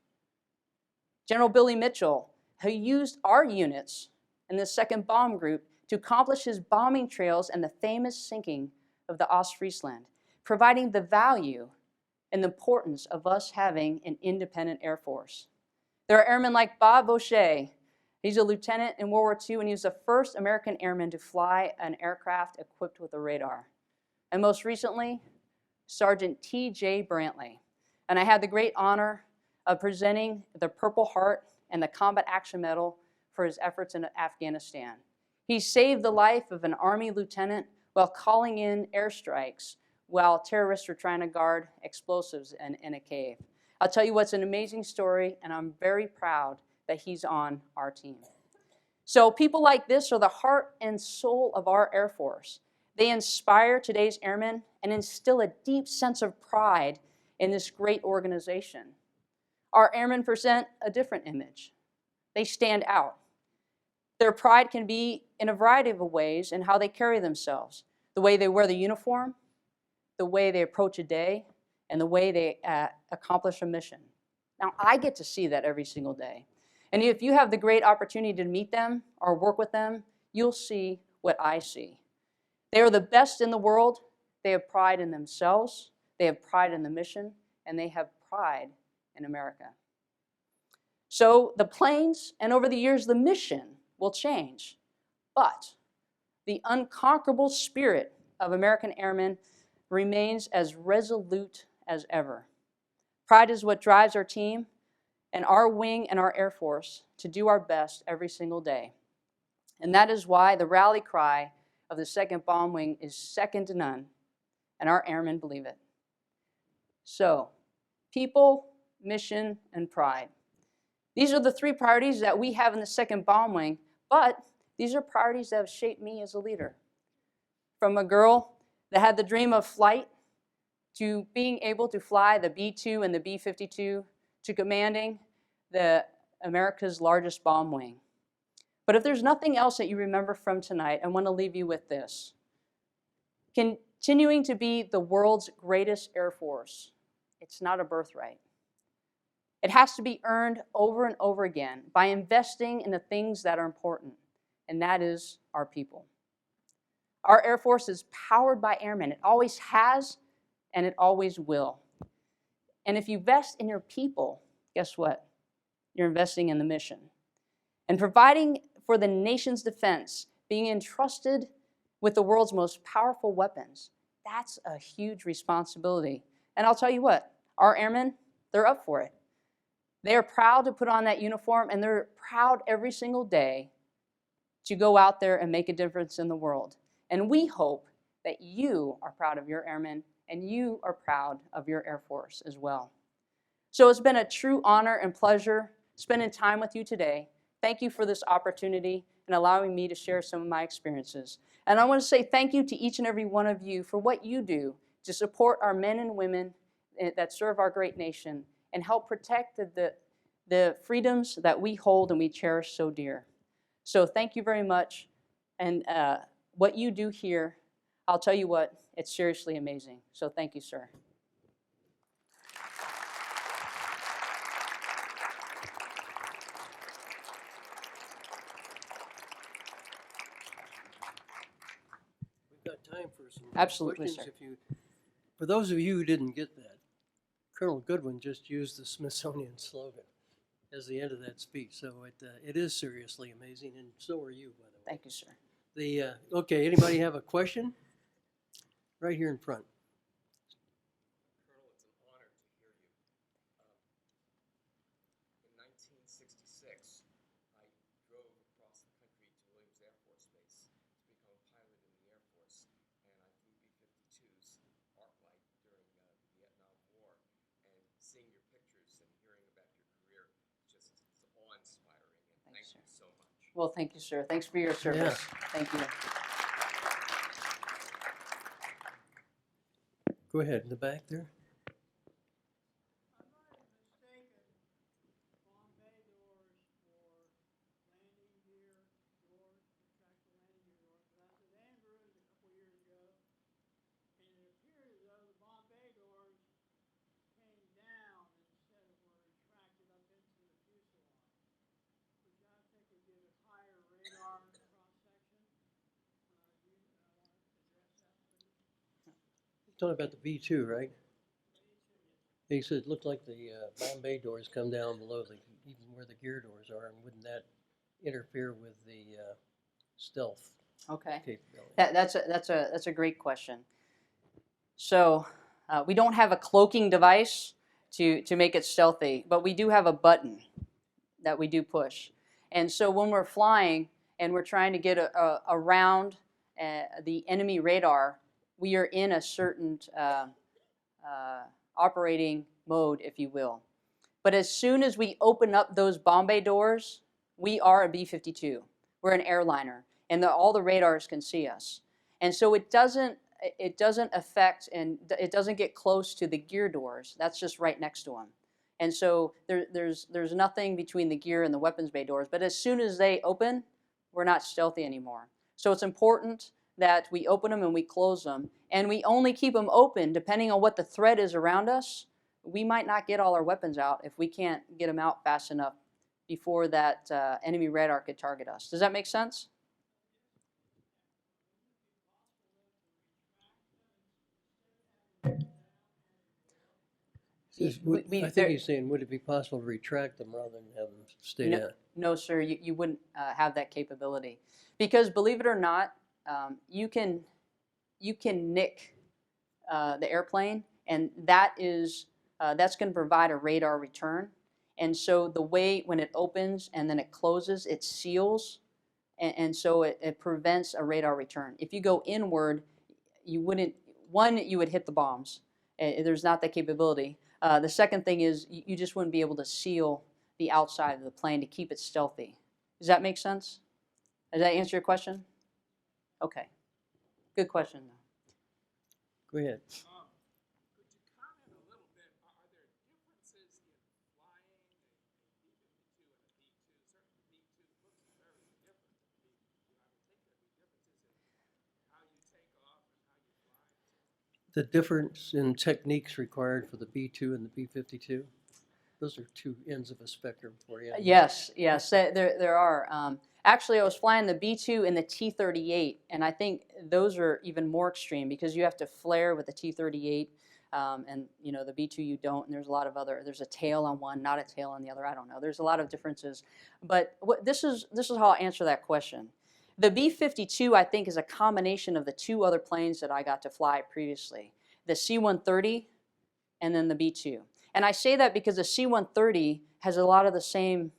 B: General Billy Mitchell, who used our units in the 2nd Bomb Group to accomplish his bombing trails and the famous sinking of the Ostfriesland, providing the value and the importance of us having an independent Air Force. There are airmen like Bob Boucher. He's a lieutenant in World War II, and he was the first American airman to fly an aircraft equipped with a radar. And most recently, Sergeant T.J. Brantley. And I had the great honor of presenting the Purple Heart and the Combat Action Medal for his efforts in Afghanistan. He saved the life of an Army lieutenant while calling in airstrikes while terrorists were trying to guard explosives in a cave. I'll tell you what's an amazing story, and I'm very proud that he's on our team. So people like this are the heart and soul of our Air Force. They inspire today's airmen and instill a deep sense of pride in this great organization. Our airmen present a different image. They stand out. Their pride can be in a variety of ways in how they carry themselves, the way they wear the uniform, the way they approach a day, and the way they accomplish a mission. Now, I get to see that every single day. And if you have the great opportunity to meet them or work with them, you'll see what I see. They are the best in the world. They have pride in themselves. They have pride in the mission, and they have pride in America. So the planes and over the years the mission will change, but the unconquerable spirit of American airmen remains as resolute as ever. Pride is what drives our team and our wing and our Air Force to do our best every single day. And that is why the rally cry of the 2nd Bomb Wing is second to none, and our airmen believe it. So, people, mission, and pride. These are the 3 priorities that we have in the 2nd Bomb Wing, but these are priorities that have shaped me as a leader. From a girl that had the dream of flight, to being able to fly the B-2 and the B-52, to commanding America's largest bomb wing. But if there's nothing else that you remember from tonight, I want to leave you with this. Continuing to be the world's greatest Air Force, it's not a birthright. It has to be earned over and over again by investing in the things that are important, and that is our people. Our Air Force is powered by airmen. It always has, and it always will. And if you invest in your people, guess what? You're investing in the mission. And providing for the nation's defense, being entrusted with the world's most powerful weapons, that's a huge responsibility. And I'll tell you what, our airmen, they're up for it. They are proud to put on that uniform, and they're proud every single day to go out there and make a difference in the world. And we hope that you are proud of your airmen and you are proud of your Air Force as well. So it's been a true honor and pleasure spending time with you today. Thank you for this opportunity and allowing me to share some of my experiences. And I want to say thank you to each and every one of you for what you do to support our men and women that serve our great nation and help protect the freedoms that we hold and we cherish so dear. So thank you very much. And what you do here, I'll tell you what, it's seriously amazing. So thank you, sir.
A: We've got time for some
B: Absolutely,
A: questions.
B: sir.
A: For those of you who didn't get that, Colonel Goodwin just used the Smithsonian slogan as the end of that speech. So it is seriously amazing, and so are you, by the way.
B: Thank you, sir.
A: Okay, anybody have a question? Right here in front.
C: Colonel, it's an honor to hear you. In 1966, I drove across the country to Williams Air Force Base to become a pilot in the Air Force, and I flew B-52s arc light during the Vietnam War. And seeing your pictures and hearing about your career just is awe-inspiring. And thank you so much.
B: Well, thank you, sir. Thanks for your service. Thank you.
A: Go ahead, in the back there. Talking about the B-2, right? He said it looked like the bomb bay doors come down below even where the gear doors are, and wouldn't that interfere with the stealth
B: Okay.
A: capability?
B: That's a great question. So we don't have a cloaking device to make it stealthy, but we do have a button that we do push. And so when we're flying and we're trying to get around the enemy radar, we are in a certain operating mode, if you will. But as soon as we open up those bomb bay doors, we are a B-52. We're an airliner, and all the radars can see us. And so it doesn't affect, and it doesn't get close to the gear doors. That's just right next to them. And so there's nothing between the gear and the weapons bay doors. But as soon as they open, we're not stealthy anymore. So it's important that we open them and we close them. And we only keep them open depending on what the threat is around us. We might not get all our weapons out if we can't get them out fast enough before that enemy radar could target us. Does that make sense?
A: I think he's saying, would it be possible to retract them rather than have them stay down?
B: No, sir, you wouldn't have that capability. Because believe it or not, you can nick the airplane, and that's going to provide a radar return. And so the way when it opens and then it closes, it seals, and so it prevents a radar return. If you go inward, you would hit the bombs. There's not that capability. The second thing is you just wouldn't be able to seal the outside of the plane to keep it stealthy. Does that make sense? Does that answer your question? Okay. Good question, though.
A: Go ahead.
C: Could you comment a little bit? Are there differences in flying a B-52 and a B-2? Certainly, the B-2 looks very different than the B-52. I would think there'd be differences in how you take off and how you fly.
A: The difference in techniques required for the B-2 and the B-52? Those are two ends of a spectrum for you.
B: Yes, there are. Actually, I was flying the B-2 and the T-38, and I think those are even more extreme because you have to flare with the T-38, and the B-2 you don't. And there's a lot of there's a tail on one, not a tail on the other. I don't know. There's a lot of differences, but this is how I'll answer that question. The B-52, I think, is a combination of the two other planes that I got to fly previously, the C-130 and then the B-2. And I say that because the C-130 has a lot of the same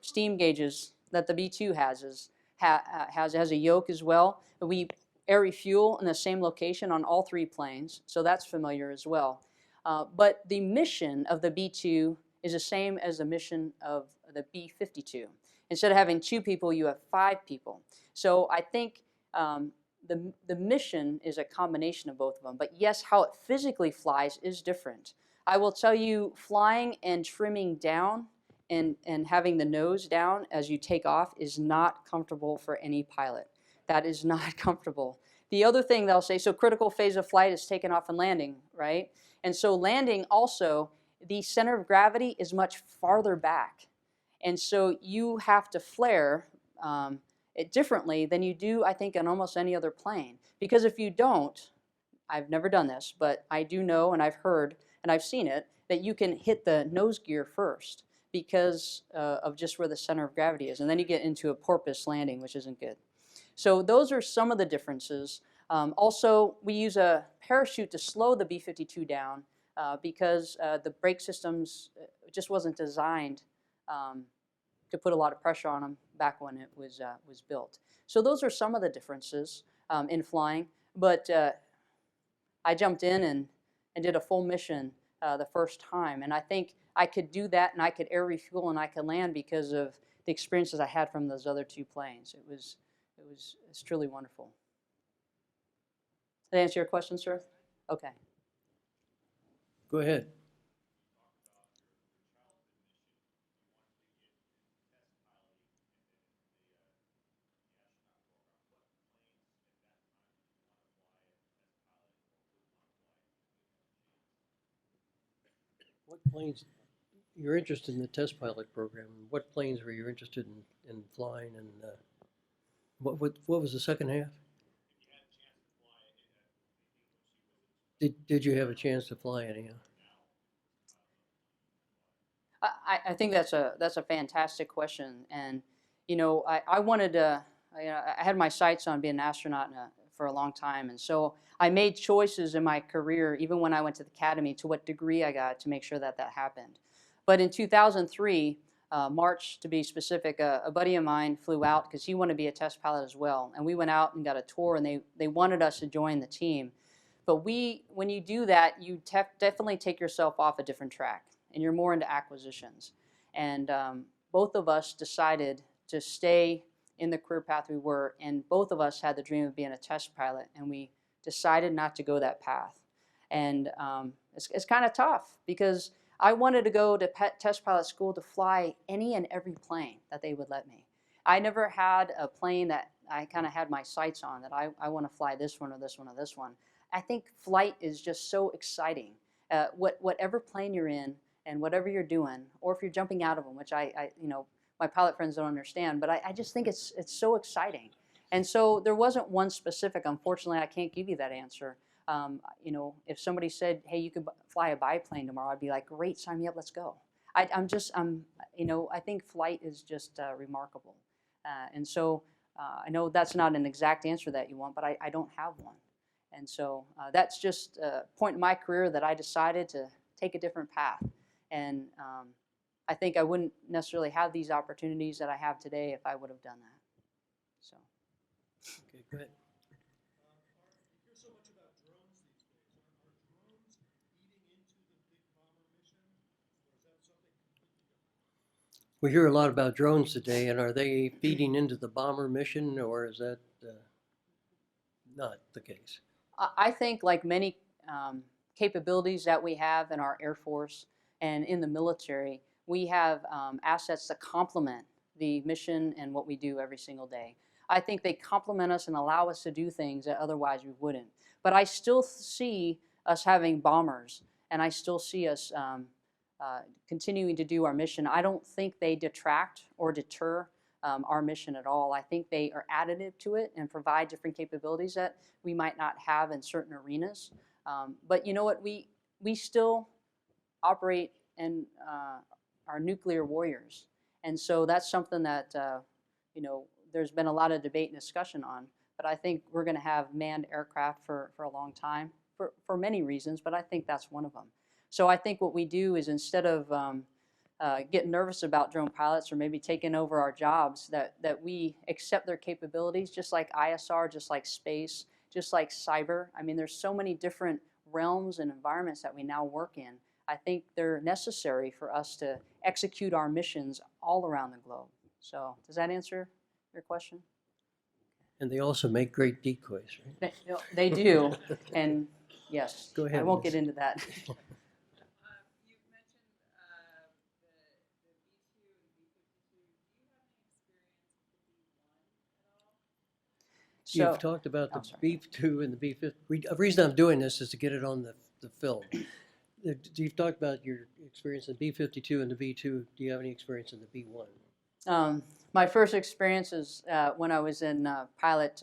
B: steam gauges that the B-2 has. It has a yoke as well. We air refuel in the same location on all three planes, so that's familiar as well. But the mission of the B-2 is the same as the mission of the B-52. Instead of having 2 people, you have 5 people. So I think the mission is a combination of both of them. But yes, how it physically flies is different. I will tell you, flying and trimming down and having the nose down as you take off is not comfortable for any pilot. That is not comfortable. The other thing they'll say, so critical phase of flight is taking off and landing, right? And so landing also, the center of gravity is much farther back. And so you have to flare it differently than you do, I think, on almost any other plane. Because if you don't, I've never done this, but I do know and I've heard and I've seen it, that you can hit the nose gear first because of just where the center of gravity is. And then you get into a porpoise landing, which isn't good. So those are some of the differences. Also, we use a parachute to slow the B-52 down because the brake systems just wasn't designed to put a lot of pressure on them back when it was built. So those are some of the differences in flying. But I jumped in and did a full mission the first time. And I think I could do that, and I could air refuel, and I could land because of the experiences I had from those other 2 planes. It's truly wonderful. Did that answer your question, sir? Okay.
A: Go ahead. What planes, you're interested in the test pilot program, what planes were you interested in flying, and what was the second half? Did you have a chance to fly anyhow?
B: I think that's a fantastic question, and I wanted to. I had my sights on being an astronaut for a long time, and so I made choices in my career, even when I went to the academy, to what degree I got to make sure that happened. But in 2003, March to be specific, a buddy of mine flew out because he wanted to be a test pilot as well, and we went out and got a tour, and they wanted us to join the team. But when you do that, you definitely take yourself off a different track, and you're more into acquisitions. And both of us decided to stay in the career path we were, and both of us had the dream of being a test pilot, and we decided not to go that path. And it's kind of tough because I wanted to go to test pilot school to fly any and every plane that they would let me. I never had a plane that I kind of had my sights on, that I want to fly this one or this one or this one. I think flight is just so exciting. Whatever plane you're in and whatever you're doing, or if you're jumping out of them, which my pilot friends don't understand, but I just think it's so exciting. And so there wasn't one specific. Unfortunately, I can't give you that answer. If somebody said, "Hey, you could fly a biplane tomorrow," I'd be like, "Great, sign me up, let's go." I think flight is just remarkable. And so I know that's not an exact answer that you want, but I don't have one. And so that's just a point in my career that I decided to take a different path. And I think I wouldn't necessarily have these opportunities that I have today if I would have done that. So.
A: Okay, go ahead.
D: You hear so much about drones these days. Are drones eating into the big bomber mission, or is that something completely different?
A: We hear a lot about drones today, and are they feeding into the bomber mission, or is that not the case?
B: I think, like many capabilities that we have in our Air Force and in the military, we have assets that complement the mission and what we do every single day. I think they complement us and allow us to do things that otherwise we wouldn't. But I still see us having bombers, and I still see us continuing to do our mission. I don't think they detract or deter our mission at all. I think they are additive to it and provide different capabilities that we might not have in certain arenas. But you know what? We still operate and are nuclear warriors. And so that's something that, there's been a lot of debate and discussion on. But I think we're going to have manned aircraft for a long time for many reasons, but I think that's one of them. So I think what we do is, instead of getting nervous about drone pilots or maybe taking over our jobs, that we accept their capabilities, just like ISR, just like space, just like cyber. I mean, there's so many different realms and environments that we now work in. I think they're necessary for us to execute our missions all around the globe. So does that answer your question?
A: And they also make great decoys, right?
B: They do. And yes,
A: Go ahead,
B: I won't
A: Liz.
B: get into that.
E: You've mentioned the B2 and the B-52. Do you have any experience with the B-1 at all?
A: You've talked about the B-2 and the B-50. The reason I'm doing this is to get it on the film. You've talked about your experience in B-52 and the B-2. Do you have any experience in the B-1?
B: My first experience is when I was in pilot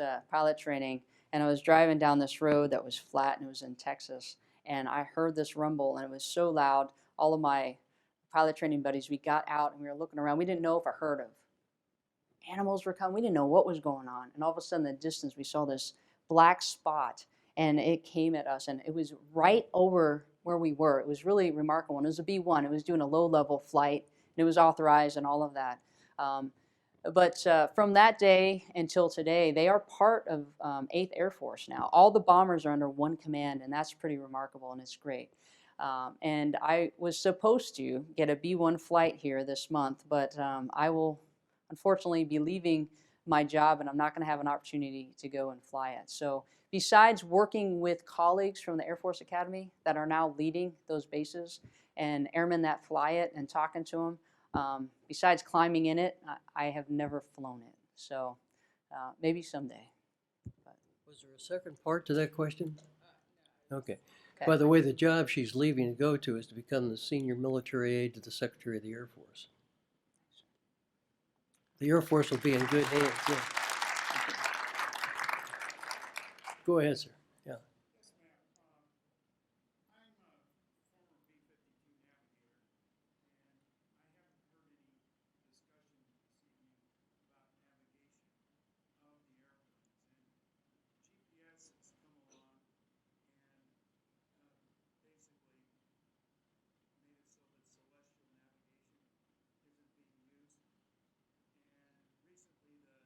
B: training, and I was driving down this road that was flat, and it was in Texas. And I heard this rumble, and it was so loud. All of my pilot training buddies, we got out and we were looking around. We didn't know if a herd of animals were coming. We didn't know what was going on. And all of a sudden, in the distance, we saw this black spot, and it came at us, and it was right over where we were. It was really remarkable. And it was a B-1. It was doing a low-level flight, and it was authorized and all of that. But from that day until today, they are part of 8th Air Force now. All the bombers are under one command, and that's pretty remarkable, and it's great. And I was supposed to get a B-1 flight here this month, but I will unfortunately be leaving my job, and I'm not going to have an opportunity to go and fly it. So besides working with colleagues from the Air Force Academy that are now leading those bases, and airmen that fly it and talking to them, besides climbing in it, I have never flown it. So maybe someday. But.
A: Was there a second part to that question? Okay.
B: Okay.
A: By the way, the job she's leaving to go to is to become the senior military aide to the Secretary of the Air Force. The Air Force will be in good hands. Yeah. Go ahead, sir. Yeah.
D: Yes, ma'am. I'm a former B-52 navigator, and I haven't heard any discussion this evening about navigation of the airplanes. And GPS has come along and basically made it so that celestial navigation isn't being used. And recently, the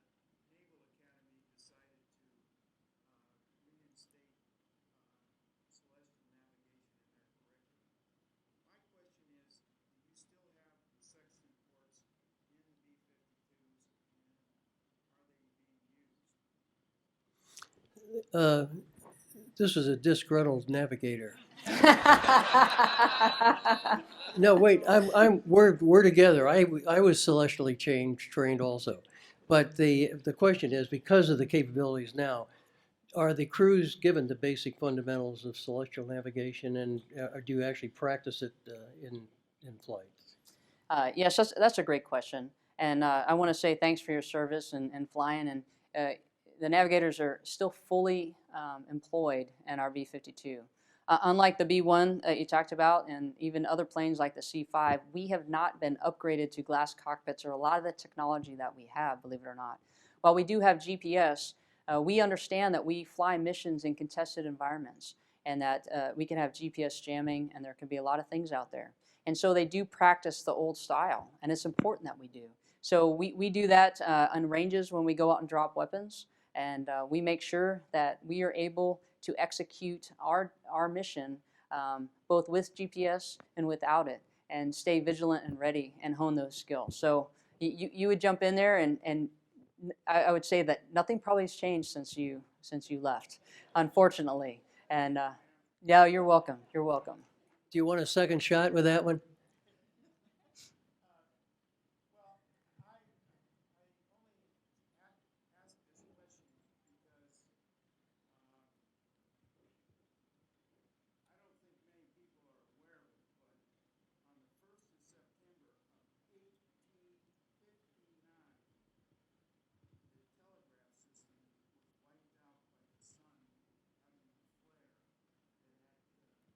D: Naval Academy decided to reinstate
A: This is a disgruntled navigator. No, wait, we're together. I was celestially trained also. But the question is, because of the capabilities now, are the crews given the basic fundamentals of celestial navigation, and do you actually practice it in flight?
B: Yes, that's a great question. And I want to say thanks for your service and flying. And the navigators are still fully employed in our B-52. Unlike the B-1 that you talked about, and even other planes like the C-5, we have not been upgraded to glass cockpits or a lot of the technology that we have, believe it or not. While we do have GPS, we understand that we fly missions in contested environments, and that we can have GPS jamming, and there can be a lot of things out there. And so they do practice the old style, and it's important that we do. So we do that on ranges when we go out and drop weapons, and we make sure that we are able to execute our mission both with GPS and without it, and stay vigilant and ready and hone those skills. So you would jump in there, and I would say that nothing probably has changed since you left, unfortunately. And yeah, you're welcome. You're welcome.
A: Do you want a second shot with that one?
D: Well, I only ask this question because I don't think many people are aware of it, but on the 1st of September of 1859, the telegraph system was wiped out by the sun having a flare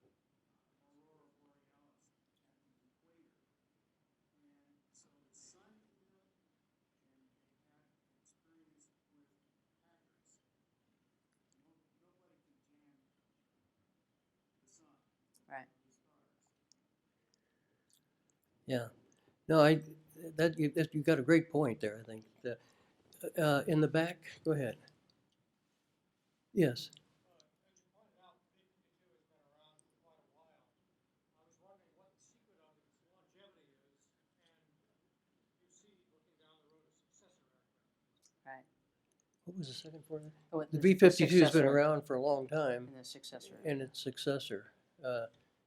D: that had aurora borealis at the equator. And so the sun knew it, and they had experience with hackers. Nobody can jam the sun
B: Right.
D: or the stars.
A: Yeah. No, you got a great point there, I think. In the back, go ahead. Yes.
D: As you pointed out, B-52 has been around for quite a while. I was wondering what the secret of its longevity is, and you see, looking down the road, a successor aircraft.
B: Right.
A: What was the second for that?
B: Oh,
A: The B-52 has been
B: successor
A: around for a long time,
B: and the successor.
A: and its successor.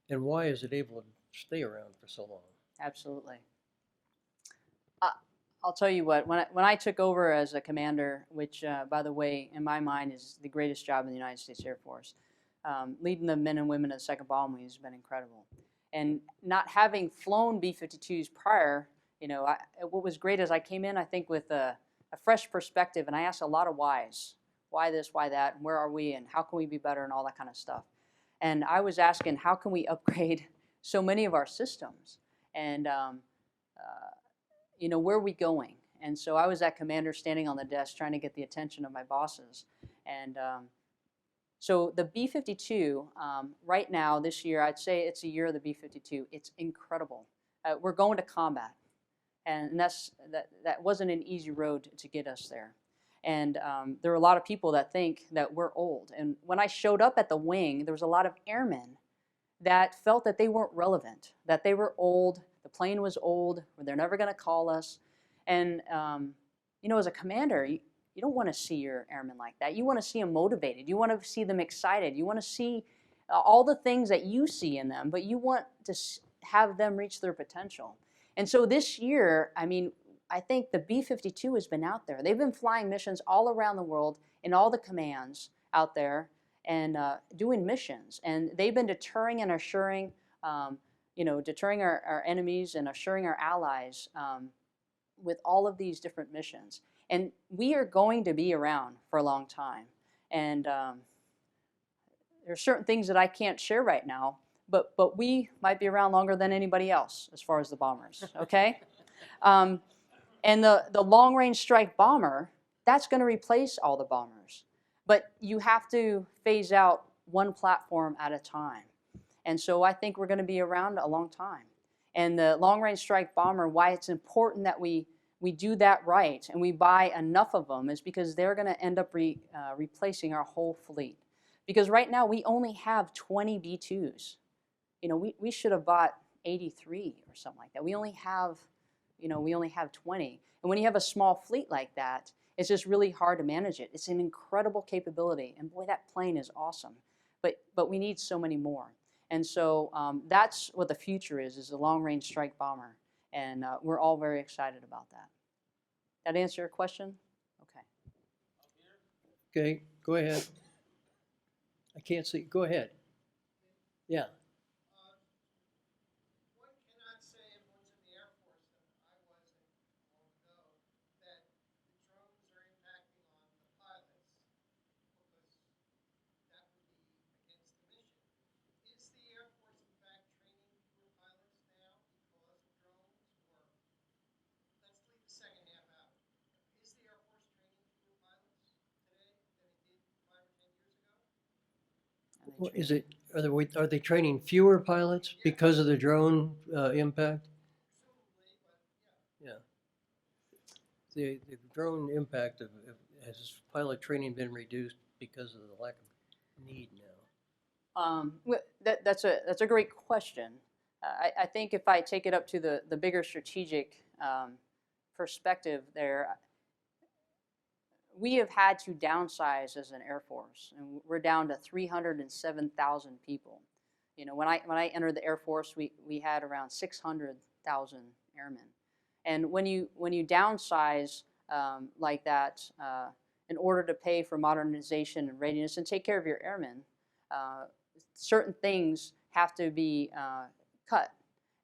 A: And why is it able to stay around for so long?
B: Absolutely. I'll tell you what, when I took over as a commander, which, by the way, in my mind is the greatest job in the United States Air Force, leading the men and women of the 2nd Bomb Wing has been incredible. And not having flown B-52s prior, what was great is I came in, I think, with a fresh perspective, and I asked a lot of whys. Why this, why that, and where are we, and how can we be better, and all that kind of stuff. And I was asking, how can we upgrade so many of our systems? And where are we going? And so I was that commander standing on the desk trying to get the attention of my bosses. And so the B-52, right now, this year, I'd say it's a year of the B-52. It's incredible. We're going to combat. And that wasn't an easy road to get us there. And there are a lot of people that think that we're old. And when I showed up at the wing, there was a lot of airmen that felt that they weren't relevant, that they were old, the plane was old, or they're never going to call us. And, as a commander, you don't want to see your airmen like that. You want to see them motivated. You want to see them excited. You want to see all the things that you see in them, but you want to have them reach their potential. And so this year, I think the B-52 has been out there. They've been flying missions all around the world in all the commands out there and doing missions. And they've been deterring and assuring, deterring our enemies and assuring our allies with all of these different missions. And we are going to be around for a long time. And there are certain things that I can't share right now, but we might be around longer than anybody else as far as the bombers, okay? And the long-range strike bomber, that's going to replace all the bombers. But you have to phase out one platform at a time. And so I think we're going to be around a long time. And the long-range strike bomber, why it's important that we do that right and we buy enough of them is because they're going to end up replacing our whole fleet. Because right now we only have 20 B-2s. We should have bought 83 or something like that. We only have 20. And when you have a small fleet like that, It's just really hard to manage it. It's an incredible capability, and boy, that plane is awesome. But we need so many more. And so that's what the future is the long-range strike bomber. And we're all very excited about that. That answer your question? Okay.
A: Okay, go ahead. I can't see. Go ahead. Yeah.
F: One cannot say in one's in the Air Force that I wasn't long ago that the drones are impacting on the pilots because that would be against the mission. Is the Air Force in fact training fewer pilots now because of drones? Or let's leave the second half out. Is the Air Force training fewer pilots today than it did 5 or 10 years ago?
A: Well, is it? Are they training fewer pilots because of the drone impact?
F: Presumably, but yeah.
A: Yeah. The drone impact has pilot training been reduced because of the lack of need now?
B: That's a great question. I think if I take it up to the bigger strategic perspective there, we have had to downsize as an Air Force, and we're down to 307,000 people. You know, when I entered the Air Force, we had around 600,000 airmen, and when you downsize like that, in order to pay for modernization and readiness and take care of your airmen, certain things have to be cut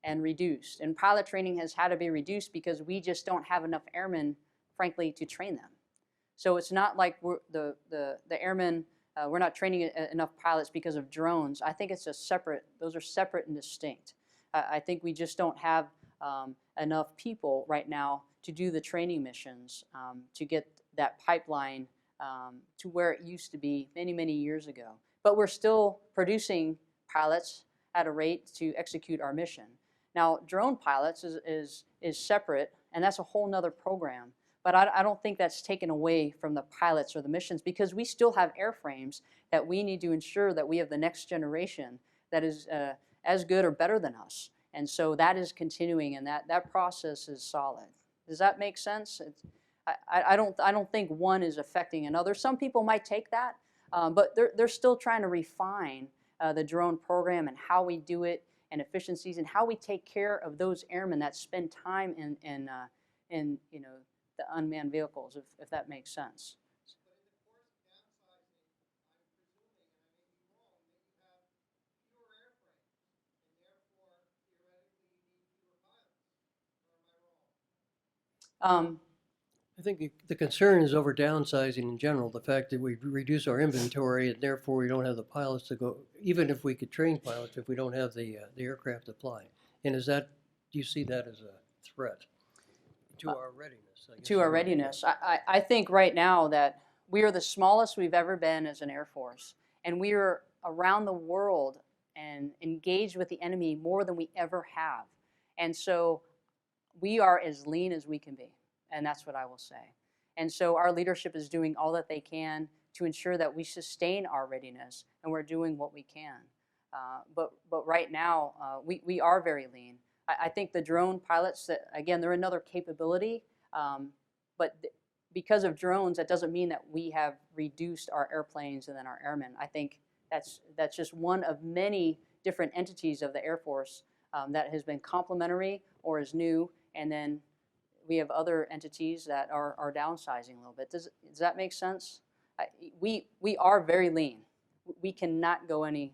B: and reduced, and pilot training has had to be reduced because we just don't have enough airmen, frankly, to train them. So it's not like the airmen, we're not training enough pilots because of drones. I think it's those are separate and distinct. I think we just don't have enough people right now to do the training missions to get that pipeline to where it used to be many, many years ago. But we're still producing pilots at a rate to execute our mission. Now, drone pilots is separate, and that's a whole nother program. But I don't think that's taken away from the pilots or the missions, because we still have airframes that we need to ensure that we have the next generation that is as good or better than us. And so that is continuing, and that process is solid. Does that make sense? I don't think one is affecting another. Some people might take that, but they're still trying to refine the drone program and how we do it, and efficiencies, and how we take care of those airmen that spend time in you know, the unmanned vehicles, if that makes sense.
F: But in the course of downsizing, I'm presuming, and I may be wrong, that you have fewer airframes, and therefore, theoretically, you need fewer pilots. Or am I wrong?
A: I think the concern is over downsizing in general, the fact that we reduce our inventory and therefore we don't have the pilots to go, even if we could train pilots, if we don't have the aircraft to fly. And do you see that as a threat to our readiness? I guess
B: To our
A: is what-
B: readiness. I think right now that we are the smallest we've ever been as an Air Force, and we are around the world and engaged with the enemy more than we ever have. And so we are as lean as we can be, and that's what I will say. And so our leadership is doing all that they can to ensure that we sustain our readiness, and we're doing what we can. But right now, we are very lean. I think the drone pilots, that again, they're another capability, but because of drones, that doesn't mean that we have reduced our airplanes and then our airmen. I think that's just one of many different entities of the Air Force that has been complementary or is new, and then we have other entities that are downsizing a little bit. Does that make sense? We are very lean. We cannot go any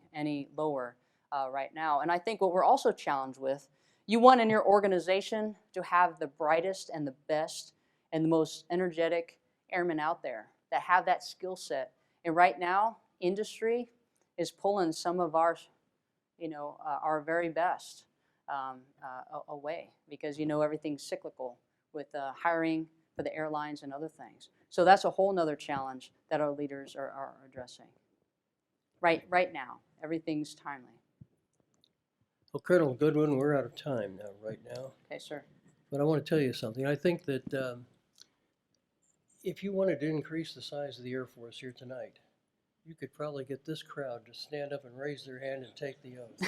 B: lower right now. And I think what we're also challenged with, you want in your organization to have the brightest and the best and the most energetic airmen out there that have that skill set. And right now, industry is pulling some of our, our very best away, because everything's cyclical with hiring for the airlines and other things. So that's a whole nother challenge that our leaders are addressing. Right now, everything's timely.
A: Well, Colonel Goodwin, we're out of time right now.
B: Okay, sir.
A: But I want to tell you something. I think that if you wanted to increase the size of the Air Force here tonight, you could probably get this crowd to stand up and raise their hand and take the oath.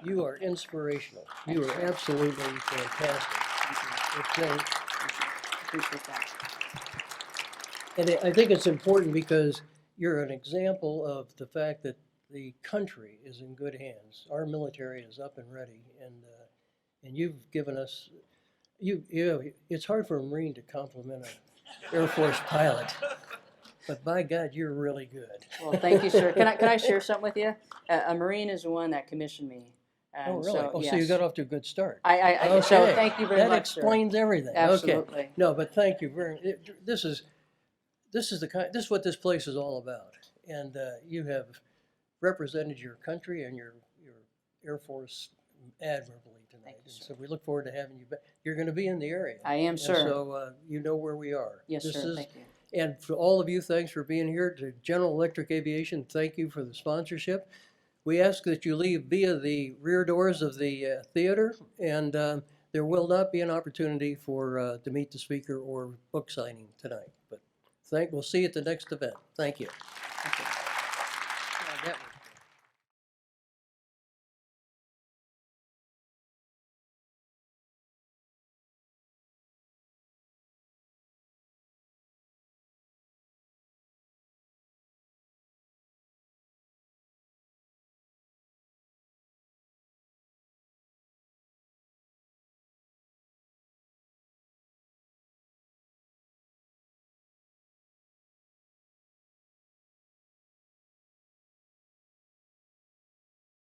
A: You are inspirational. You are absolutely fantastic.
B: Appreciate that.
A: And I think it's important because you're an example of the fact that the country is in good hands. Our military is up and ready, and you've given us, it's hard for a Marine to compliment an Air Force pilot, but by God, you're really good.
B: Well, thank you, sir. Can I share something with you? A Marine is the one that commissioned me.
A: Oh,
B: And
A: really?
B: so,
A: So you
B: yes.
A: got off to a good start.
B: So
A: Okay.
B: thank you very
A: That
B: much, sir.
A: explains everything.
B: Absolutely.
A: Okay. No, but thank you very, this is this is what this place is all about. And you have represented your country and your Air Force admirably tonight.
B: you,
A: And
B: sir.
A: so we look forward to having you back. You're going to be in the area.
B: I am,
A: And
B: sir.
A: so you know where we are.
B: Yes,
A: This
B: sir.
A: is-
B: Thank you.
A: And for all of you, thanks for being here. To General Electric Aviation, thank you for the sponsorship. We ask that you leave via the rear doors of the theater, and there will not be an opportunity for to meet the speaker or book signing tonight. But we'll see you at the next event. Thank you.
B: Thank you.
A: Yeah, that was-